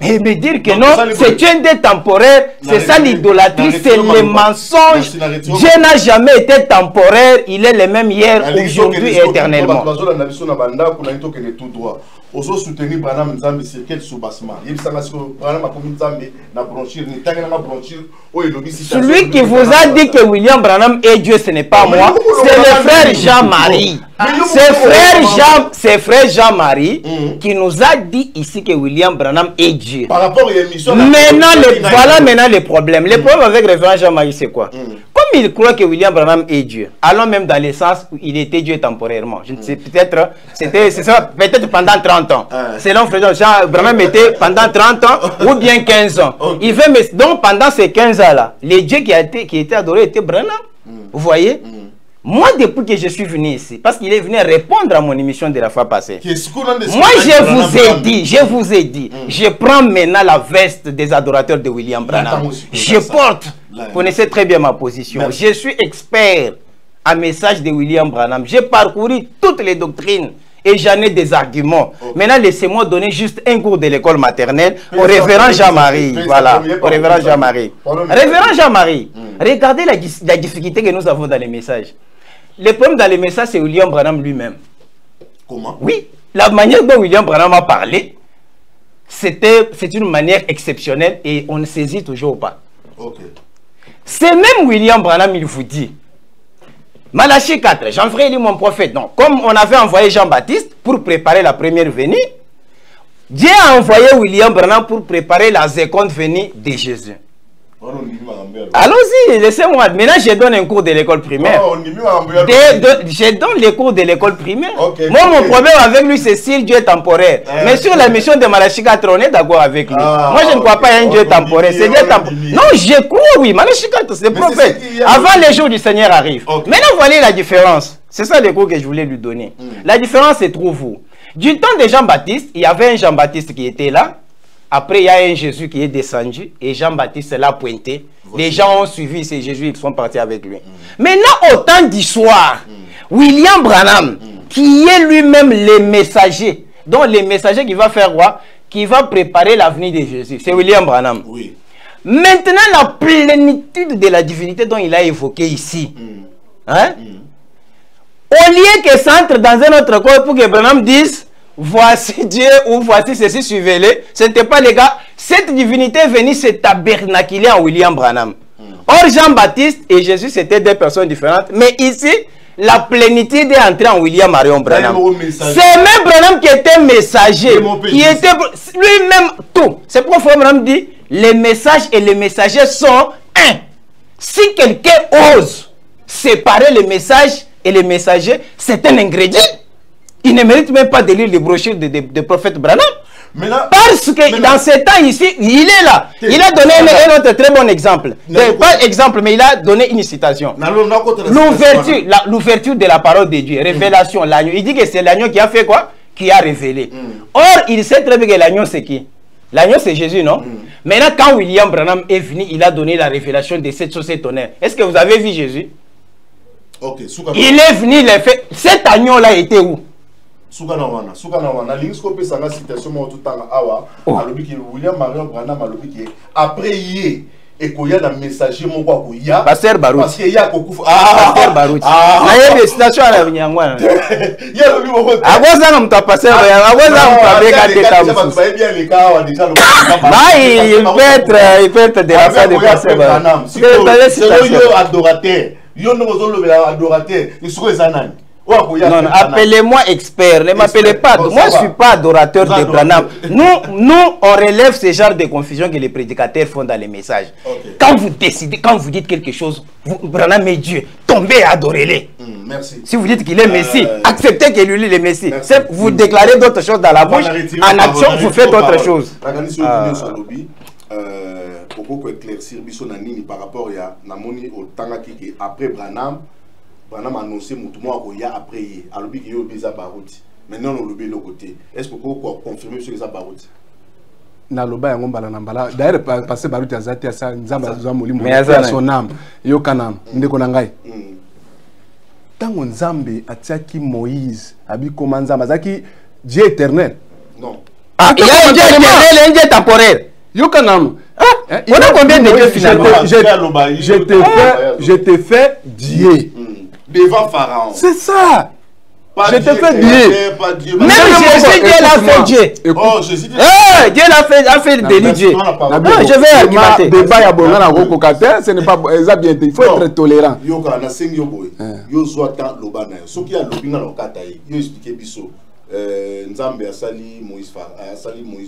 Et me dire que non, c'est un des temporaire, c'est ça l'idolâtrie, c'est le mensonge. Dieu n'a jamais été temporaire, il est le même hier, aujourd'hui et éternellement. Oso soutenir Branham Nzambe sur quel soubassement? Branham a commis Nzambe na bronchir ni tanga na bronchir o elobi si. Celui qui vous a dit que William Branham est Dieu, ce n'est pas moi, c'est le frère Jean-Marie. C'est frère Jean-Marie qui nous a dit ici que William Branham est Dieu. Par rapport à l'émission. Voilà maintenant le problème. Le problème avec le frère Jean-Marie, c'est quoi? Comme il croit que William Branham est Dieu, allons même dans le sens où il était Dieu temporairement. Je ne sais, peut-être, peut-être pendant 30 ans. Selon frère Jean, Branham était pendant 30 ans ou bien 15 ans. Il veut, donc pendant ces 15 ans-là, les dieux qui étaient adorés étaient Branham. Vous voyez? Moi, depuis que je suis venu ici, parce qu'il est venu répondre à mon émission de la fois passée, moi, je vous ai dit, je prends maintenant la veste des adorateurs de William Branham. Je porte, vous connaissez très bien ma position, je suis expert en message de William Branham. J'ai parcouru toutes les doctrines et j'en ai des arguments. Maintenant, laissez-moi donner juste un cours de l'école maternelle au révérend Jean-Marie. Voilà, au révérend Jean-Marie. Révérend Jean-Marie, regardez la difficulté que nous avons dans les messages. Le problème dans les messages, c'est William Branham lui-même. Comment? Oui, la manière dont William Branham a parlé, c'est une manière exceptionnelle et on ne saisit toujours pas. C'est même William Branham, il vous dit, Malachie 4, j'en ferai mon prophète. Donc, comme on avait envoyé Jean-Baptiste pour préparer la première venue, Dieu a envoyé William Branham pour préparer la seconde venue de Jésus. Allons-y, laissez-moi. Maintenant, je donne un cours de l'école primaire. Je donne les cours de l'école primaire. Moi, mon problème avec lui, c'est si Dieu est temporaire. Mais sur la mission de Malachie 4, on est d'accord avec lui. Moi, je ne crois pas à un Dieu temporaire. C'est Dieu temporaire. Non, je crois, oui. Malachie 4, c'est le prophète. Avant les jours du Seigneur arrivent. Maintenant, voilà la différence. C'est ça le cours que je voulais lui donner. La différence se trouve où? Du temps de Jean-Baptiste, il y avait un Jean-Baptiste qui était là. Après, il y a un Jésus qui est descendu et Jean-Baptiste l'a pointé. Les gens ont suivi ces Jésus, ils sont partis avec lui. Maintenant, au temps d'histoire, William Branham, qui est lui-même le messager, donc le messager qui va faire quoi? Qui va préparer l'avenir de Jésus. C'est William Branham. Oui. Maintenant, la plénitude de la divinité dont il a évoqué ici, hein? Au lieu que ça entre dans un autre corps pour que Branham dise voici Dieu ou voici ceci, suivez-le. Ce n'était pas les gars. Cette divinité est venue se tabernaculer en William Branham. Or, Jean-Baptiste et Jésus, c'était deux personnes différentes. Mais ici, la plénitude est entrée en William Marion Branham. C'est même Branham qui était messager. Qui était lui-même tout. C'est pourquoi Branham dit les messages et les messagers sont un. Si quelqu'un ose séparer les messages et les messagers, c'est un ingrédient. Il ne mérite même pas de lire les brochures de prophète Branham. Parce que dans ce temps ici, il est là. Il a donné un autre très bon exemple. Pas exemple, mais il a donné une citation. L'ouverture de la parole de Dieu. Révélation, l'agneau. Il dit que c'est l'agneau qui a fait quoi? Qui a révélé. Or, il sait très bien que l'agneau c'est qui? L'agneau c'est Jésus, non? Maintenant, quand William Branham est venu, il a donné la révélation de cette chose étonnante. Est-ce que vous avez vu Jésus? Il est venu, il a fait. Cet agneau-là était où? Soukana wana l'insco pe sanga citation mo tutanga awa alobi ki William Marion Branham alobi ki après yé et qu'il y a un messager mon quoi qu'il y a Pasteur Barouti parce qu'il y a beaucoup Pasteur Barouti na yé citation à la nyangwa il y a le numéro agoza na mta pasteur agoza mta beka teta vous savez bien les cas on déjà il peut être de la fin de pasteur Branham si yo adorateur yo no zolo adorateur il serait zanani. Non, appelez-moi expert, ne m'appelez pas. Moi, je ne suis pas adorateur de Branham. Nous, on relève ce genre de confusion que les prédicateurs font dans les messages. Quand vous décidez, quand vous dites quelque chose, Branham est Dieu, tombez et adorez-les. Merci. Si vous dites qu'il est Messie, acceptez que lui est Messie. Vous déclarez d'autres choses dans la bouche, en action, vous faites autre chose. Pour éclaircir par rapport à Namoni au Tangaki après Branham. Branham a annoncé Moutouma après hier. Alors qu'il y a eu des Barouti. Maintenant, on l'a l'autre côté. Est-ce que vous pouvez confirmer sur les Barouti? Na loba yango mbala na mbala. D'ailleurs, parce que Barouti a zati à ça, Nzamba Zouamoli, son âme, yo kanam, ndeko na ngai. Tango Nzambe atiaki Moïse, abi comment Nzamba zaki Dieu éternel. Non. Ah, il y a un Dieu éternel et un Dieu temporaire. Yo kanam. On a combien de dieux finalement? Je te fais Dieu. Devant Pharaon. C'est ça. Je te fais Dieu. Même Jésus, Dieu l'a fait Dieu. Oh, Jésus. Dieu l'a fait délit Dieu. Je vais argumenter. Débat ya bonga na kokokate, ce n'est pas ça bien. Il faut être tolérant. Yo ka na sengi yo boy. Yo zwata lobana. Soki ya lobinga na okata yi. Yo expliquer biso. Nzambe asali Moïse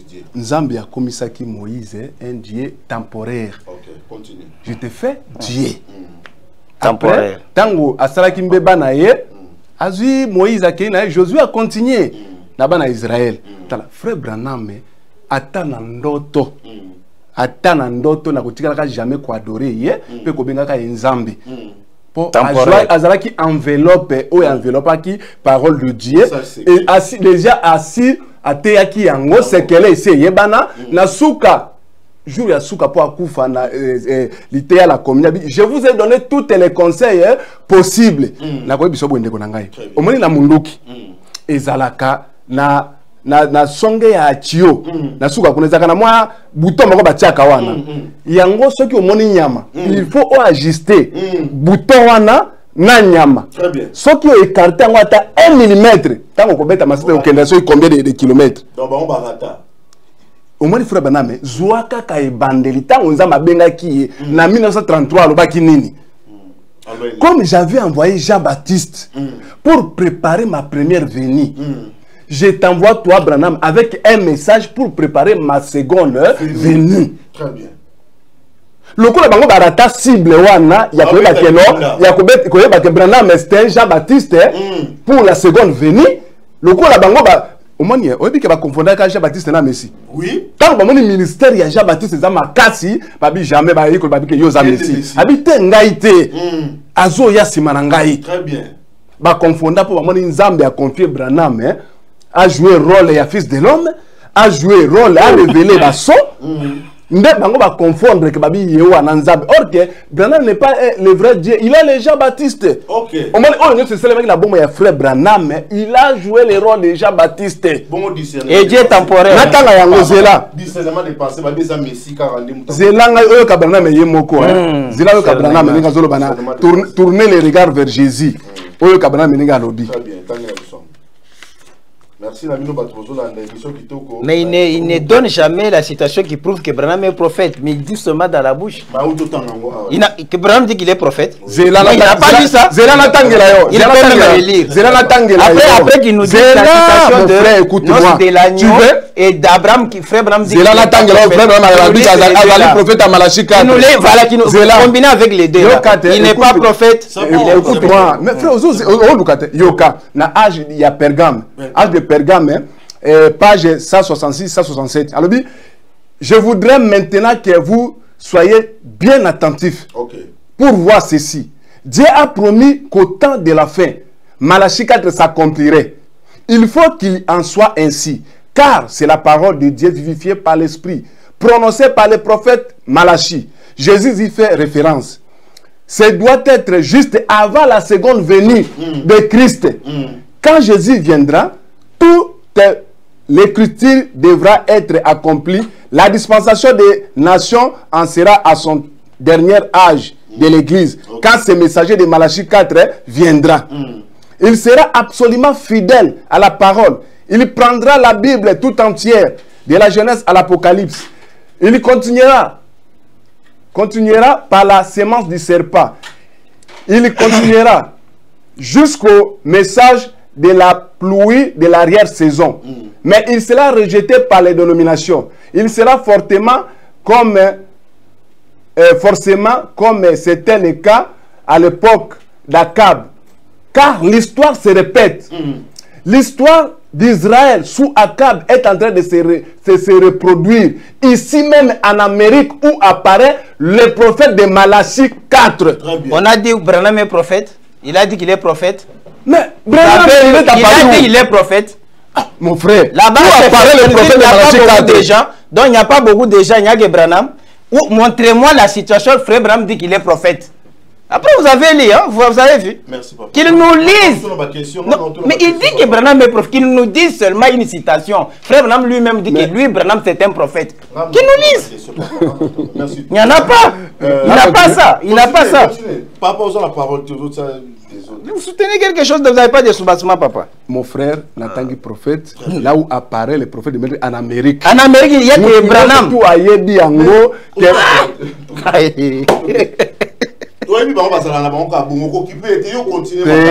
Dieu. Nzambe a komisaki Moïse un Dieu temporaire. OK, continue. Je te fais Dieu. Temporaire. Tango asalaki mbeba na ye, azui Moïse akei na ye, Josué a continué na bana Israël. Tala frère Branham ata na ndoto. Ata na ndoto na kotikala jamais ko adorer ye, pe ko bengaka Nzambe. Pour azalaki enveloppe ou enveloppe qui parole de Dieu et assis déjà assis ateyaki yango sekele ese yebana na suka jour ya suka pour akufa na liteya la commune. Je vous ai donné tous les conseils possibles na ko biso bwende ko na ngai omoni na munduki ezalaka na songe ya atio na suka kunezaka na mwa bouton moko batiaka wana yango soki omoni nyama il faut ajuster bouton wana na nyama soki o écarter yango ata 1 mm tango kobeta masete okenda soki combien de kilomètres donc ba on barata omoni frère Branham zwaka ka ebandeli tango nzamba bengaki na 1933 lobaki nini. Comme j'avais envoyé Jean-Baptiste pour préparer ma première venue, je t'envoie toi, Branham, avec un message pour préparer ma seconde venue. Très bien. Le coup de bango barata cible wana ya koyeba keno ya koyeba ke Branham c'était Jean-Baptiste pour la seconde venue. Le coup de bango ba omoni oyebi ke ba confondre avec Jean-Baptiste na Messi. Oui. Tant que mon ministère ya Jean-Baptiste za makasi babi jamais ba yiko babi ke yo za Messi. Habite ngai te. Azo ya simana ngai. Très bien. Ba confondre pour ba Nzambe a confié Branham a joué rôle ya fils de l'homme, a joué rôle à révéler la son. Nde bango va confondre que babi yewa na Nzambe. Or que Branham n'est pas le vrai Dieu, il est le Jean-Baptiste. OK. Au moins on se célèbre la bombe ya frère Branham, il a joué le rôle de Jean-Baptiste. Bon discernement. Et Dieu temporaire. Natanga yango zela. Discernement de pensée babi za Messi 40 mouta. Zela nga oyo ka Branham yemoko Zela oyo ka Branham ninga zolo bana tourner les regards vers Jésus. Oyo ka Branham ninga lobi. Très bien, tanga la merci la mino batrozo la émission kitoko. Mais il ne donne jamais la citation qui prouve que Branham est prophète, mais il dit seulement dans la bouche. Que Branham dit qu'il est prophète. Il n'a pas dit ça. Zela na tangela yo. Il n'a pas même le lire. Zela na tangela yo. Après qu'il nous dit la citation de l'agneau et d'Abraham qui frère Branham dit. Zela na tangela yo frère Branham a prophète à Malachi 4. Voilà qui nous combine avec les deux. Il n'est pas prophète. Écoute-moi. Mais frère on lukate yoka na âge il y a Pergame. Âge de Pergame, page 166-167. Alors, je voudrais maintenant que vous soyez bien attentifs pour voir ceci. Dieu a promis qu'au temps de la fin, Malachie 4 s'accomplirait. Il faut qu'il en soit ainsi, car c'est la parole de Dieu vivifiée par l'Esprit, prononcée par le prophète Malachie. Jésus y fait référence. Ce doit être juste avant la seconde venue de Christ. Quand Jésus viendra, l'écriture devra être accomplie. La dispensation des nations en sera à son dernier âge de l'Église, quand ce messager de Malachie 4 viendra. Il sera absolument fidèle à la parole. Il prendra la Bible tout entière, de la Genèse à l'Apocalypse. Il continuera par la sémence du serpent. Il continuera jusqu'au message de la pluie de l'arrière-saison. Mais il sera rejeté par les dénominations. Il sera forcément comme c'était le cas à l'époque d'Akab. Car l'histoire se répète. L'histoire d'Israël sous Akab est en train de se reproduire. Ici même en Amérique où apparaît le prophète de Malachie 4. On a dit que Branham est prophète. Il a dit qu'il est prophète. Mais Branham, il a dit qu'il est prophète. Ah, mon frère, là-bas, apparaît le prophète de Malachie 4. Donc il n'y a pas beaucoup de gens, il n'y a que Branham. Montrez-moi la situation, frère Branham dit qu'il est prophète. Après, vous avez lu, hein? Vous avez vu. Merci, papa. Qu'il nous lise. Mais il dit que Branham est prophète. Qu'il nous dise seulement une citation. Frère Branham lui-même dit que lui, Branham, c'est un prophète. Qu'il nous lise. Il n'y en a pas. Il n'a pas ça. Il n'a pas ça. Par rapport aux la parole, vous soutenez quelque chose, vous n'avez pas de soubassement, papa. Mon frère, Nathangi prophète, là où apparaît le prophète de en Amérique. En Amérique, il y a que Branham. Tout a dit en gros. Oui, bah on va s'en aller, on va continuer.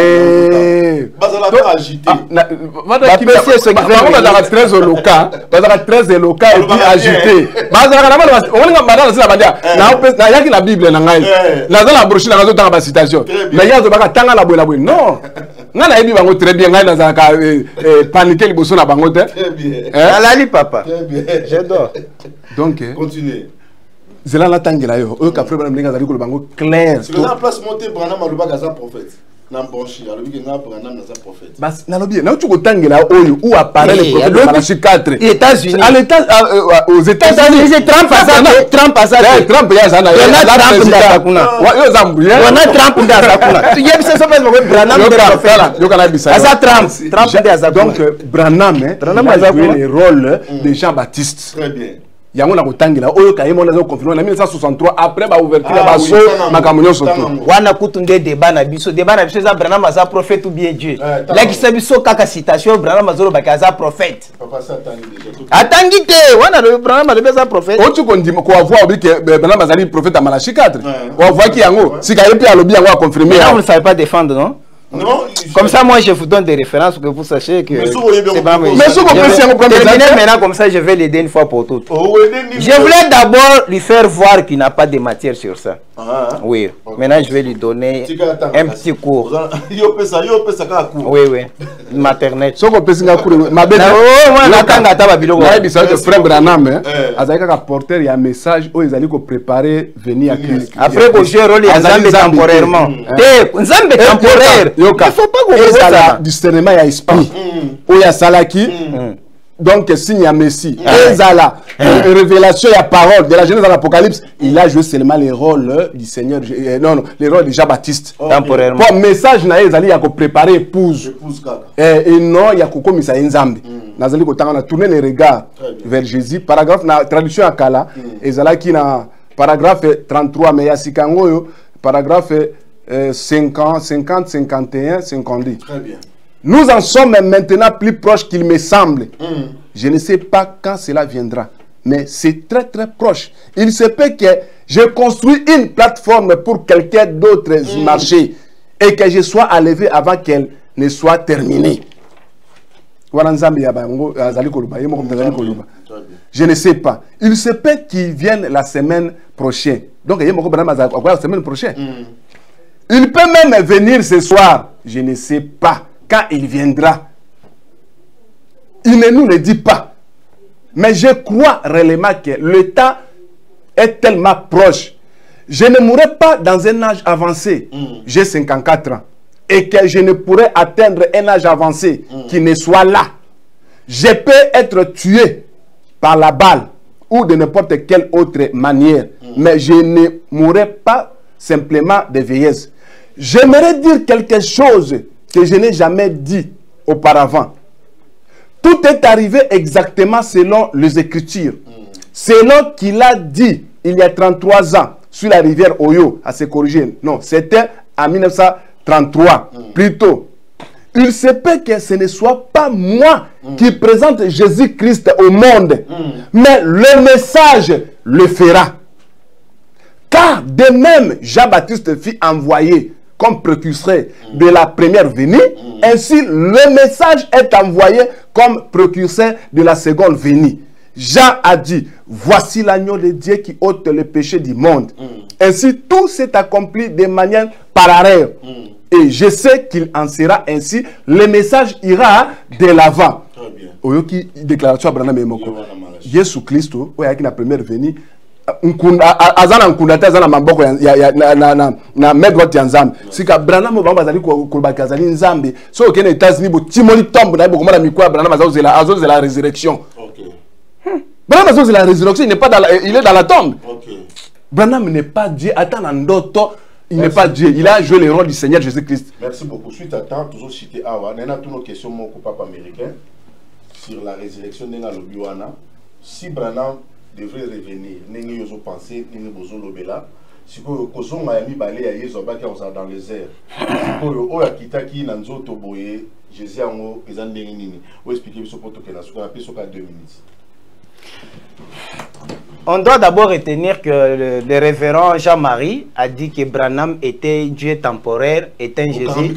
Zela la tangela yo o ka frère mlinga zali ko bango clair c'est la place monter Branham aluba gaza prophète na mbonchi alubi ke nga Branham na za prophète bas na lobi na tu ko tangela oyo où apparaît le prophète de Malachie 4 États-Unis aux États-Unis Trump ya zana yo zambu ya on a Trump nda zakuna tu yebise so pese ko Branham de prophète yo kana bisa asa Trump nda zakuna donc Branham a joué le rôle de Jean-Baptiste. Très bien. Yango na kotangela oyo kayemo na zo confirmer na 1963 après ba ouverture ya baso makamunyo soto wana kutunde débat na biso za Branham aza prophète ou bien Dieu la ki sabiso kaka citation Branham azolo ba kaza prophète papa satani déjà atangi te wana le Branham azobeza prophète otu ko ndima ko avoir obi ke Branham azali prophète à Malachie 4 on voit ki yango sika yepi alobi yango a confirmer on ne savait pas défendre non. Non, comme ça, moi, je vous donne des références pour que vous sachiez que c'est pas moi. Mais si vous terminer maintenant, comme ça, je vais l'aider une fois pour toutes. Je voulais d'abord lui faire voir qu'il n'a pas de matière sur ça. Oui. Maintenant, je vais lui donner un petit cours. Oui, oui. Maternelle. Si vous pouvez cours, ma belle. Frère Branham, porteur, il y a un message où ils allaient préparer venir à Christ. Après, que j'ai rôle, ils ont temporairement. Nzambe temporaire. Il ne faut pas que vous ayez discernement à esprit. Où il y a Salaki, donc signe à Messie. Et Zala, révélation et parole de la Genèse à l'Apocalypse, il a joué seulement les rôles du Seigneur, non, les rôles de Jean-Baptiste. Temporairement. Pour message, il a préparé épouse. Et non, il y a comme ça Nzambe. Nazali ko tanga na tourner les regards vers Jésus. Paragraphe na traduction à Kala. Et Zalaki na paragraphe 33 mais Yasikango paragraphe 50, 51, 52. Très bien. Nous en sommes maintenant plus proches qu'il me semble. Je ne sais pas quand cela viendra, mais c'est très très proche. Il se peut que je construis une plateforme pour quelqu'un d'autre marcher et que je sois enlevé avant qu'elle ne soit terminée. Je ne sais pas. Il se peut qu'il vienne la semaine prochaine. Donc, la semaine prochaine. Il peut même venir ce soir. Je ne sais pas quand il viendra. Il ne nous le dit pas. Mais je crois réellement que le temps est tellement proche. Je ne mourrai pas dans un âge avancé. J'ai 54 ans. Et que je ne pourrai atteindre un âge avancé qui ne soit là. Je peux être tué par la balle ou de n'importe quelle autre manière. Mais je ne mourrai pas simplement de vieillesse. J'aimerais dire quelque chose que je n'ai jamais dit auparavant. Tout est arrivé exactement selon les Écritures. Selon qu'il a dit il y a 33 ans sur la rivière Oyo, à se corriger. Non, c'était en 1933, plutôt. Il se peut que ce ne soit pas moi qui présente Jésus-Christ au monde, mais le message le fera. Car de même, Jean-Baptiste fut envoyé comme précurseur de la première venue, ainsi le message est envoyé comme précurseur de la seconde venue. Jean a dit, voici l'agneau de Dieu qui ôte le péché du monde. Ainsi, tout s'est accompli de manière parallèle. Et je sais qu'il en sera ainsi. Le message ira de l'avant. Oyoki déclaration Abraham et Moko. Jésus Christ, qui na première venue, azana nkundata azana maboko na medroit ya nzambe. Sika Abraham bamba bazali ko bakazali nzambe. So okene États-Unis bo timoli tombe na boko mala mikwa Abraham azozela la résurrection. Branham azozela la résurrection, il n'est pas dans la, il est dans la tombe. Branham n'est pas Dieu, attends ndoto. Il n'est pas Dieu, il a joué le rôle du Seigneur Jésus-Christ. Merci beaucoup. Suite à temps, toujours cité Awa. Nous avons toutes nos questions, mon papa américain, sur la résurrection de l'Obiwana. Si Branham devrait revenir, nous avons pensé, nous avons lobela. Si vous avez Miami balé à Yezoba qui est dans les airs. Si vous avez Akita qui est dans Zotoboye, Jésus a un nini. Vous expliquez ce poto que nous avons fait 2 minutes. On doit d'abord retenir que le révérend Jean-Marie a dit que Branham était Dieu temporaire, était un Jésus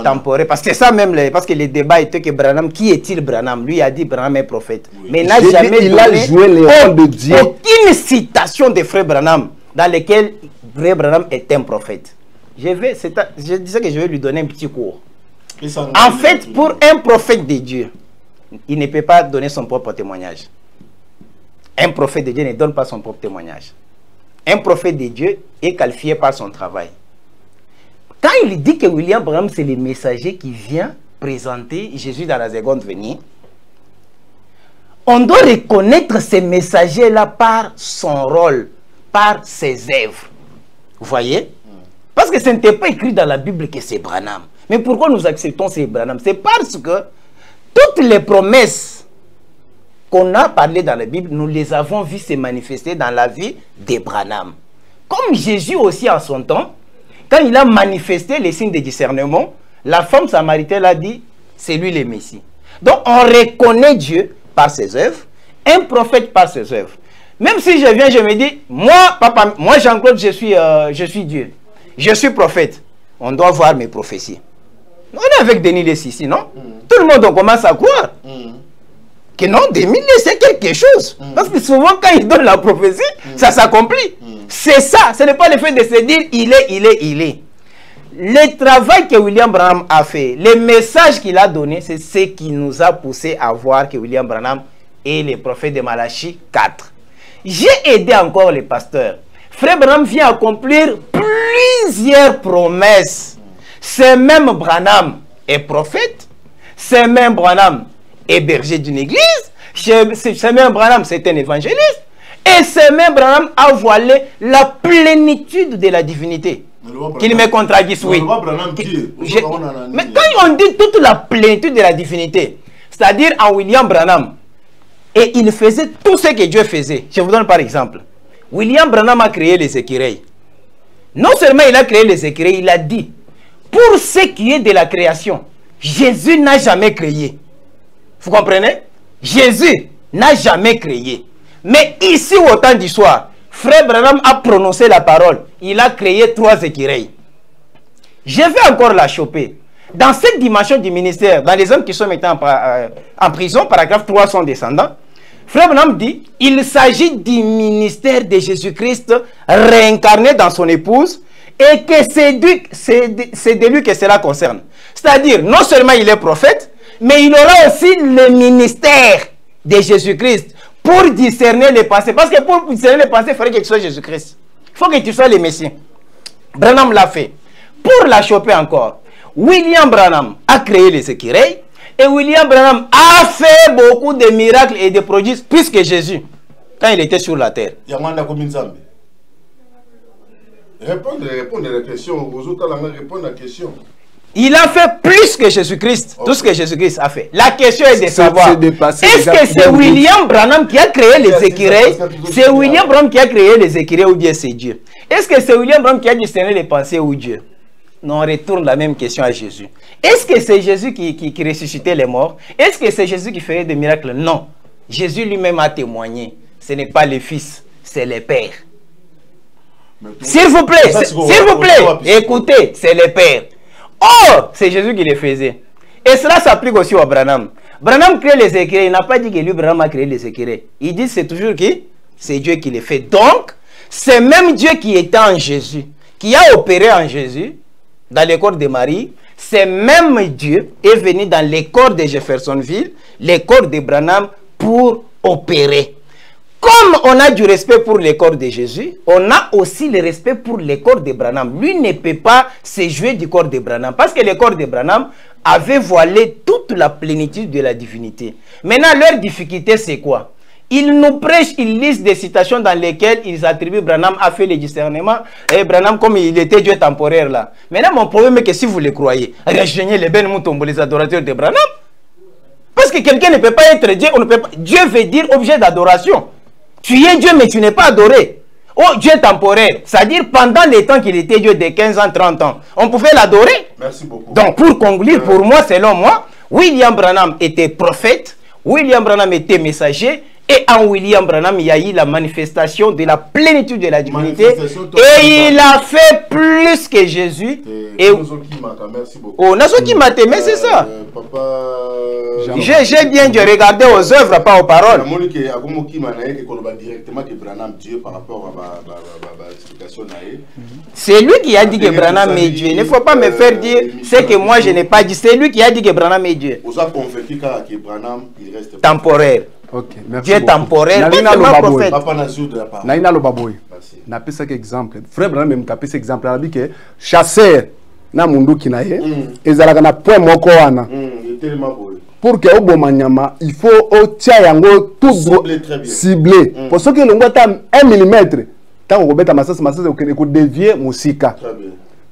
temporaire. Parce que c'est ça même, parce que le débat était que Branham, qui est-il Branham? Lui a dit Branham est prophète. Oui. Mais il n'a jamais joué le rôle de Dieu. Aucune citation de frère Branham dans lesquelles frère Branham est un prophète. Je disais que je vais lui donner un petit cours. En fait, pour un prophète de Dieu, il ne peut pas donner son propre témoignage. Un prophète de Dieu ne donne pas son propre témoignage. Un prophète de Dieu est qualifié par son travail. Quand il dit que William Branham, c'est le messager qui vient présenter Jésus dans la seconde venue, on doit reconnaître ces messagers-là par son rôle, par ses œuvres. Vous voyez? Parce que ce n'était pas écrit dans la Bible que c'est Branham. Mais pourquoi nous acceptons ces Branham? C'est parce que toutes les promesses qu'on a parlé dans la Bible, nous les avons vues se manifester dans la vie d'Abraham. Comme Jésus aussi en son temps, quand il a manifesté les signes de discernement, la femme samaritaine a dit, c'est lui le Messie. Donc on reconnaît Dieu par ses œuvres, un prophète par ses œuvres. Même si je viens, je me dis, moi Jean-Claude, je suis Dieu, je suis prophète. On doit voir mes prophéties. On est avec Denis ici, non? Tout le monde on commence à croire. Que non, Denis, c'est quelque chose. Parce que souvent, quand il donne la prophétie, ça s'accomplit. C'est ça. Ce n'est pas le fait de se dire, il est. Le travail que William Branham a fait, le message qu'il a donné, c'est ce qui nous a poussé à voir que William Branham est le prophète de Malachie 4. J'ai aidé encore les pasteurs. Frère Branham vient accomplir plusieurs promesses. Ce même Branham est prophète. Ce même Branham est berger d'une église, ce même Branham c'est un évangéliste, et ce même Branham a voilé la plénitude de la divinité. Qu'il me contredise, oui. Mais quand on dit toute la plénitude de la divinité, c'est-à-dire en William Branham, et il faisait tout ce que Dieu faisait. Je vous donne par exemple. William Branham a créé les écureuils. Non seulement il a créé les écureuils, il a dit, pour ce qui est de la création, Jésus n'a jamais créé. Vous comprenez? Jésus n'a jamais créé. Mais ici, au temps du soir, frère Branham a prononcé la parole. Il a créé 3 écureuils. Je vais encore la choper. Dans cette dimension du ministère, dans les hommes qui sont maintenant en prison, paragraphe 3 sont descendants, frère Branham dit, il s'agit du ministère de Jésus-Christ réincarné dans son épouse et que c'est de lui que cela concerne. C'est-à-dire, non seulement il est prophète, mais il aura aussi le ministère de Jésus-Christ pour discerner les pensées. Parce que pour discerner les pensées, il faudrait que tu sois Jésus-Christ. Il faut que tu sois le Messie. Branham l'a fait. Pour la choper encore, William Branham a créé les écureuils et William Branham a fait beaucoup de miracles et de prodiges plus que Jésus quand il était sur la terre. Répondre à la question. Vous autres, répondre à la question. Il a fait plus que Jésus-Christ, tout ce que Jésus-Christ a fait. La question est de savoir, est-ce que c'est William Branham qui a créé les écureuils? C'est William Branham qui a créé les écureuils ou bien c'est Dieu? Est-ce que c'est William Branham qui a discerné les pensées ou Dieu? Non, on retourne la même question à Jésus. Est-ce que c'est Jésus qui ressuscitait les morts? Est-ce que c'est Jésus qui faisait des miracles? Non. Jésus lui-même a témoigné. Ce n'est pas le Fils, c'est le Père. S'il vous plaît, écoutez, c'est le Père. Or, c'est Jésus qui les faisait. Et cela s'applique aussi à Branham. Branham crée les écureuils. Il n'a pas dit que lui, Branham a créé les écureuils. Il dit c'est toujours qui? C'est Dieu qui les fait. Donc, c'est même Dieu qui était en Jésus, qui a opéré en Jésus, dans le corps de Marie. C'est même Dieu est venu dans les corps de Jeffersonville, les corps de Branham, pour opérer. Comme on a du respect pour les corps de Jésus, on a aussi le respect pour les corps de Branham. Lui ne peut pas se jouer du corps de Branham, parce que les corps de Branham avaient voilé toute la plénitude de la divinité. Maintenant, leur difficulté, c'est quoi? Ils nous prêchent, ils lisent des citations dans lesquelles ils attribuent Branham a fait le discernement. Et Branham, comme il était Dieu temporaire là. Maintenant, mon problème est que si vous le croyez, rejoignez les Ben Moutombo, les adorateurs de Branham. Parce que quelqu'un ne peut pas être Dieu, on ne peut pas... Dieu veut dire objet d'adoration. Tu es Dieu, mais tu n'es pas adoré. Oh, Dieu temporaire, c'est-à-dire pendant les temps qu'il était Dieu de 15 ans, 30 ans, on pouvait l'adorer. Merci beaucoup. Donc, pour conclure, pour moi, selon moi, William Branham était prophète, William Branham était messager, et en William Branham, il y a eu la manifestation de la plénitude de la divinité, et il a fait plus que Jésus. Et merci beaucoup. Oh, Nasoki Mate, mais c'est ça. J'ai bien dû regarder aux œuvres, pas aux paroles. C'est lui qui a dit que Branham est Dieu. Il ne faut pas me faire dire ce que moi je n'ai pas dit. C'est lui qui a dit que Branham est Dieu. Temporaire. Ok, merci. Dieu temporaire. Naina Lobaboy. N'a pas cet exemple. Frère Branham même tapé cet exemple. Il a dit que chasseur na mundu kinaye ezalaka na point moko wana. Pour que Obomanyama, il faut au tia yango tout ciblé. Pour ce que l'on voit 1 mm, tant qu'on bête à massas, on dévier musika.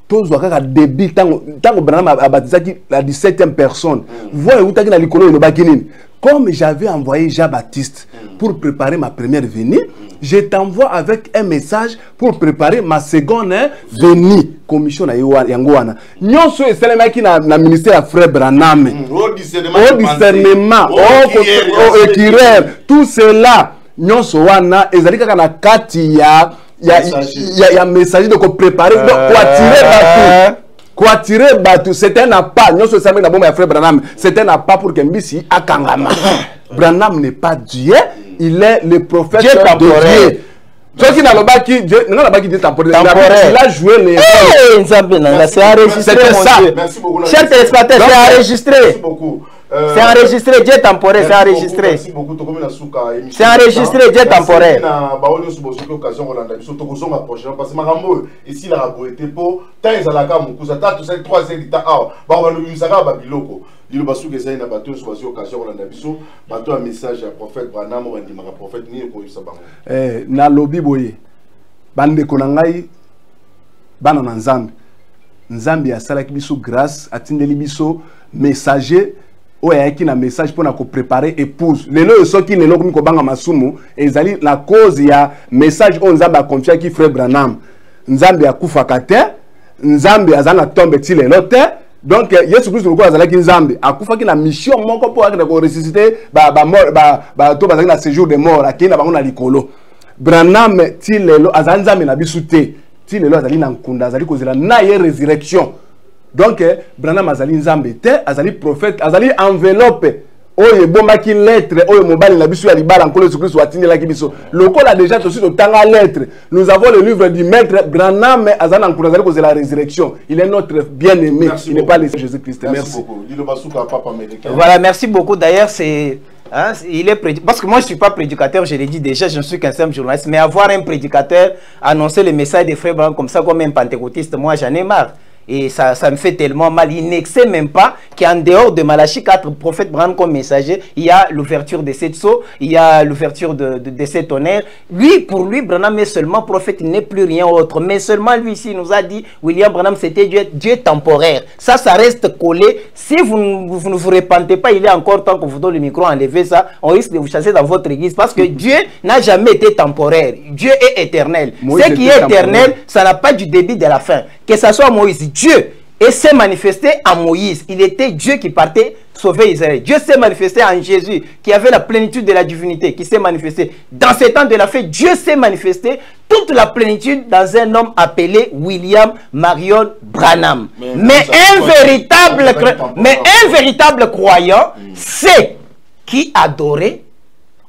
Tous les débit, tant qu'on Branham a baptisé la 17e personne. Voilà où tu as dit le bakinin. Comme j'avais envoyé Jean-Baptiste pour préparer ma première venue, je t'envoie avec un message pour préparer ma seconde venue. Commission na Yangoana. Nyon so eselema ki na ministère frère Branham. Au discernement, au écrire, tout cela. Nyon so wana ezali kaka na kati ya messager de préparer quoi tirer batu, c'est un appât. Nyon so eselema na bomba ya frère Branham, c'est un appât pour que mbisi akangama. Branham n'est pas Dieu, il est le prophète de Dieu. Ceux qui n'ont pas qui Dieu temporaire. Il a joué les c'est enregistré, mon Dieu. Chers téléspectateurs, c'est enregistré. Merci beaucoup. C'est enregistré, Dieu temporaire, c'est enregistré. C'est enregistré, Dieu temporaire. Il va soulever ça, il a battu sur l'occasion de battu un message à prophète Branham ou un prophète ni au Sabang. Na lobby boye, bande konangai, banana nzambi, nzambi a salaki biso grâce, atindeli biso messager, oya qui na message pour na ko préparer épouse. Lelo soki lelo komi ko banga masumu, ezali la cause ya message on nzambi a confié ki frère Branham. Nzambi a kufa kate, nzambi azana tombe ti lelo te. Donc, Yesu Christ nous a dit que Nzambe a fait la mission pour ressusciter le séjour des morts. Branham tilelo azanzambe na bisute tilelo azali na nkunda azali kozela na ye résurrection. Donc Branham azali Nzambe te azali prophète azali enveloppe oye bomaki lettre oye mobali na biso ya libala nkolo Yesu Christ watindela ki biso lokola déjà tout de tanga lettre. Nous avons le livre du maître Branham azali na nkunda azali kozela la résurrection. Il est notre bien-aimé, il n'est pas le Jésus Christ. Merci beaucoup. Voilà, merci beaucoup. D'ailleurs, c'est hein, il est parce que moi je ne suis pas prédicateur, je l'ai dit déjà, je ne suis qu'un simple journaliste, mais avoir un prédicateur annoncer le message des frères Branham comme ça, comme un pentecôtiste, moi j'en ai marre. Et ça me fait tellement mal. Il ne sait même pas qu'en dehors de Malachie 4, prophète Branham comme messager, il y a l'ouverture de cette sceaux, il y a l'ouverture de cet honneur. Lui, pour lui, Branham est seulement prophète, il n'est plus rien autre. Mais seulement lui ici nous a dit, William Branham, c'était Dieu temporaire. Ça reste collé. Si vous ne vous repentez pas, il est encore temps que vous donne le micro, enlevez ça. On risque de vous chasser dans votre église parce que Dieu n'a jamais été temporaire. Dieu est éternel. Ce qui est éternel, ça n'a pas du début de la fin. Que ce soit Moïse, Dieu s'est manifesté en Moïse. Il était Dieu qui partait sauver Israël. Dieu s'est manifesté en Jésus, qui avait la plénitude de la divinité, qui s'est manifesté. Dans ces temps de la fête, Dieu s'est manifesté toute la plénitude dans un homme appelé William Marion Branham. Mais un véritable croyant sait qui adorer,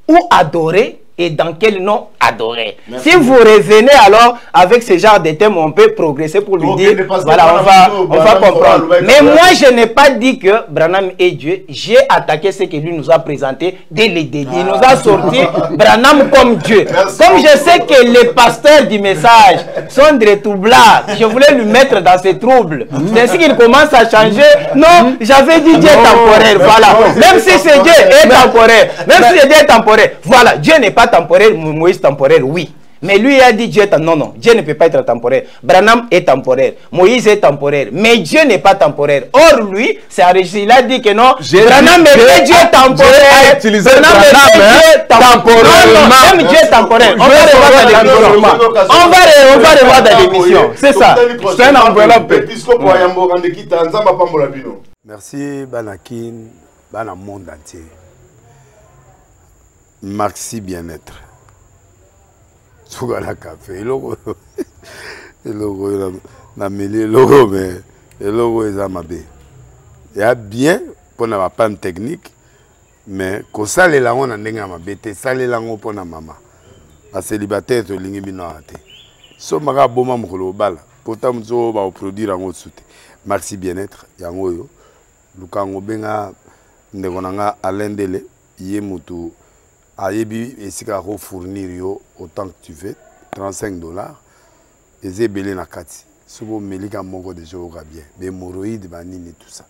où adorer et dans quel nom adorer. Merci. Si vous revenez alors avec ce genre de thème, on peut progresser pour lui dire, voilà, on va comprendre. Mais moi, je n'ai pas dit que Branham est Dieu. J'ai attaqué ce que lui nous a présenté dès le début. Il nous a sorti Branham comme Dieu. Merci. Comme je sais que les pasteurs du message sont des troublards, je voulais lui mettre dans ces troubles. C'est ainsi qu'il commence à changer. Non, j'avais dit Dieu temporaire. Voilà. Même si c'est Dieu est temporaire. Même si c'est Dieu est temporaire. Voilà. Dieu n'est pas temporaire. Moïse temporaire, oui. Mais lui a dit Dieu est non, non, Dieu ne peut pas être temporaire. Branham est temporaire. Moïse est temporaire. Mais Dieu n'est pas temporaire. Or, lui, c'est enregistré. Il a dit que non, Branham est Dieu temporaire. Branham est Dieu temporaire. Non, non, même Dieu est temporaire. On va revoir dans l'émission. On va revoir dans l'émission. C'est ça. C'est un enveloppe. Merci, Banakin, Bana monde entier. Merci bien-être. Sougala café, logo na mêlé logo mais logo est amabé. Il y a bien pour na panne technique mais ko sale la on ndenge amabé te sale la ngo pour na mama. A célibataire to lingi bino ate. So maka boma mukolo bala. Pourtant mzo ba produire ngo soute. Merci bien-être yango yo. Lukango benga ndeko nanga alendele yé mutu Ayebi et si ka fournir yo autant que tu veux, $35. Et c'est belé na kati. Sobo melika moko de jo bien. Be moroïde banini tout ça.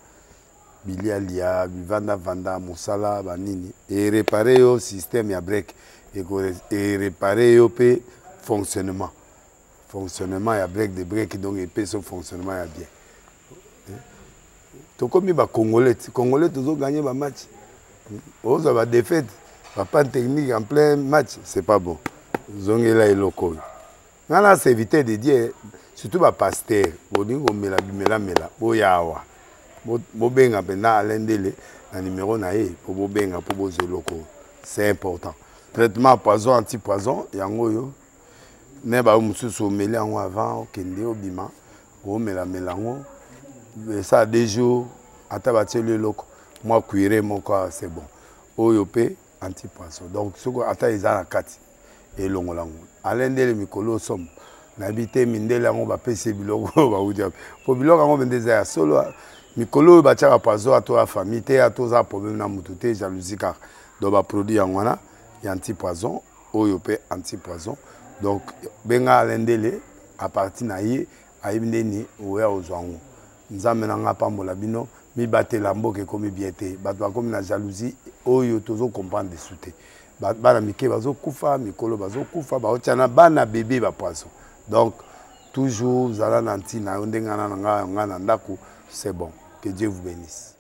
Bilia lia, vanda musala banini et réparer yo système ya break et réparer yo pe fonctionnement. Fonctionnement ya break de break donc et pe son fonctionnement ya bien. To comme ba congolais toujours gagner ba match. Oh ça va défaite. Papa technique en plein match, c'est pas bon. Zongela et loco. Nana c'est éviter de dire, surtout ma pasteur, Bodingo mela. Boyawa. Bobenga pena alendele, un numéro nae, pour bobenga, pour bozo loco. C'est important. Traitement poison, anti-poison, yango yo. Neba umususu mele en avant, kende obima, o mela ngo. Ça 2 jours, atabati le loco. Moi cuire mon corps, c'est bon. Oyope. Anti-poisson. Donc, ce qu'on attend, ils ont la carte. Et l'on l'a. Alain de Mikolo somme. N'habité Mindela, on va payer Biloko. Pour Biloko, on va dire solo. Mikolo, va tirer à poisson à toi, famille, à tous les problèmes, na moutoute, jalousie, car donc, va produire en wana, il y a anti-poison, oyopé anti-poison. Donc, benga Alain Dele, à partir naïe, à Ibneni, ou à Ozwango. Nous amenons pas mon labino. Mi batte lambo ke komi biete batwa komi na jalousie oyo tozo comprendre de souté bana mike bazo kufa mikolo bazo kufa ba otiana bana bébé ba poisson donc toujours zala nanti na ndengana nga na ndako c'est bon que Dieu vous bénisse.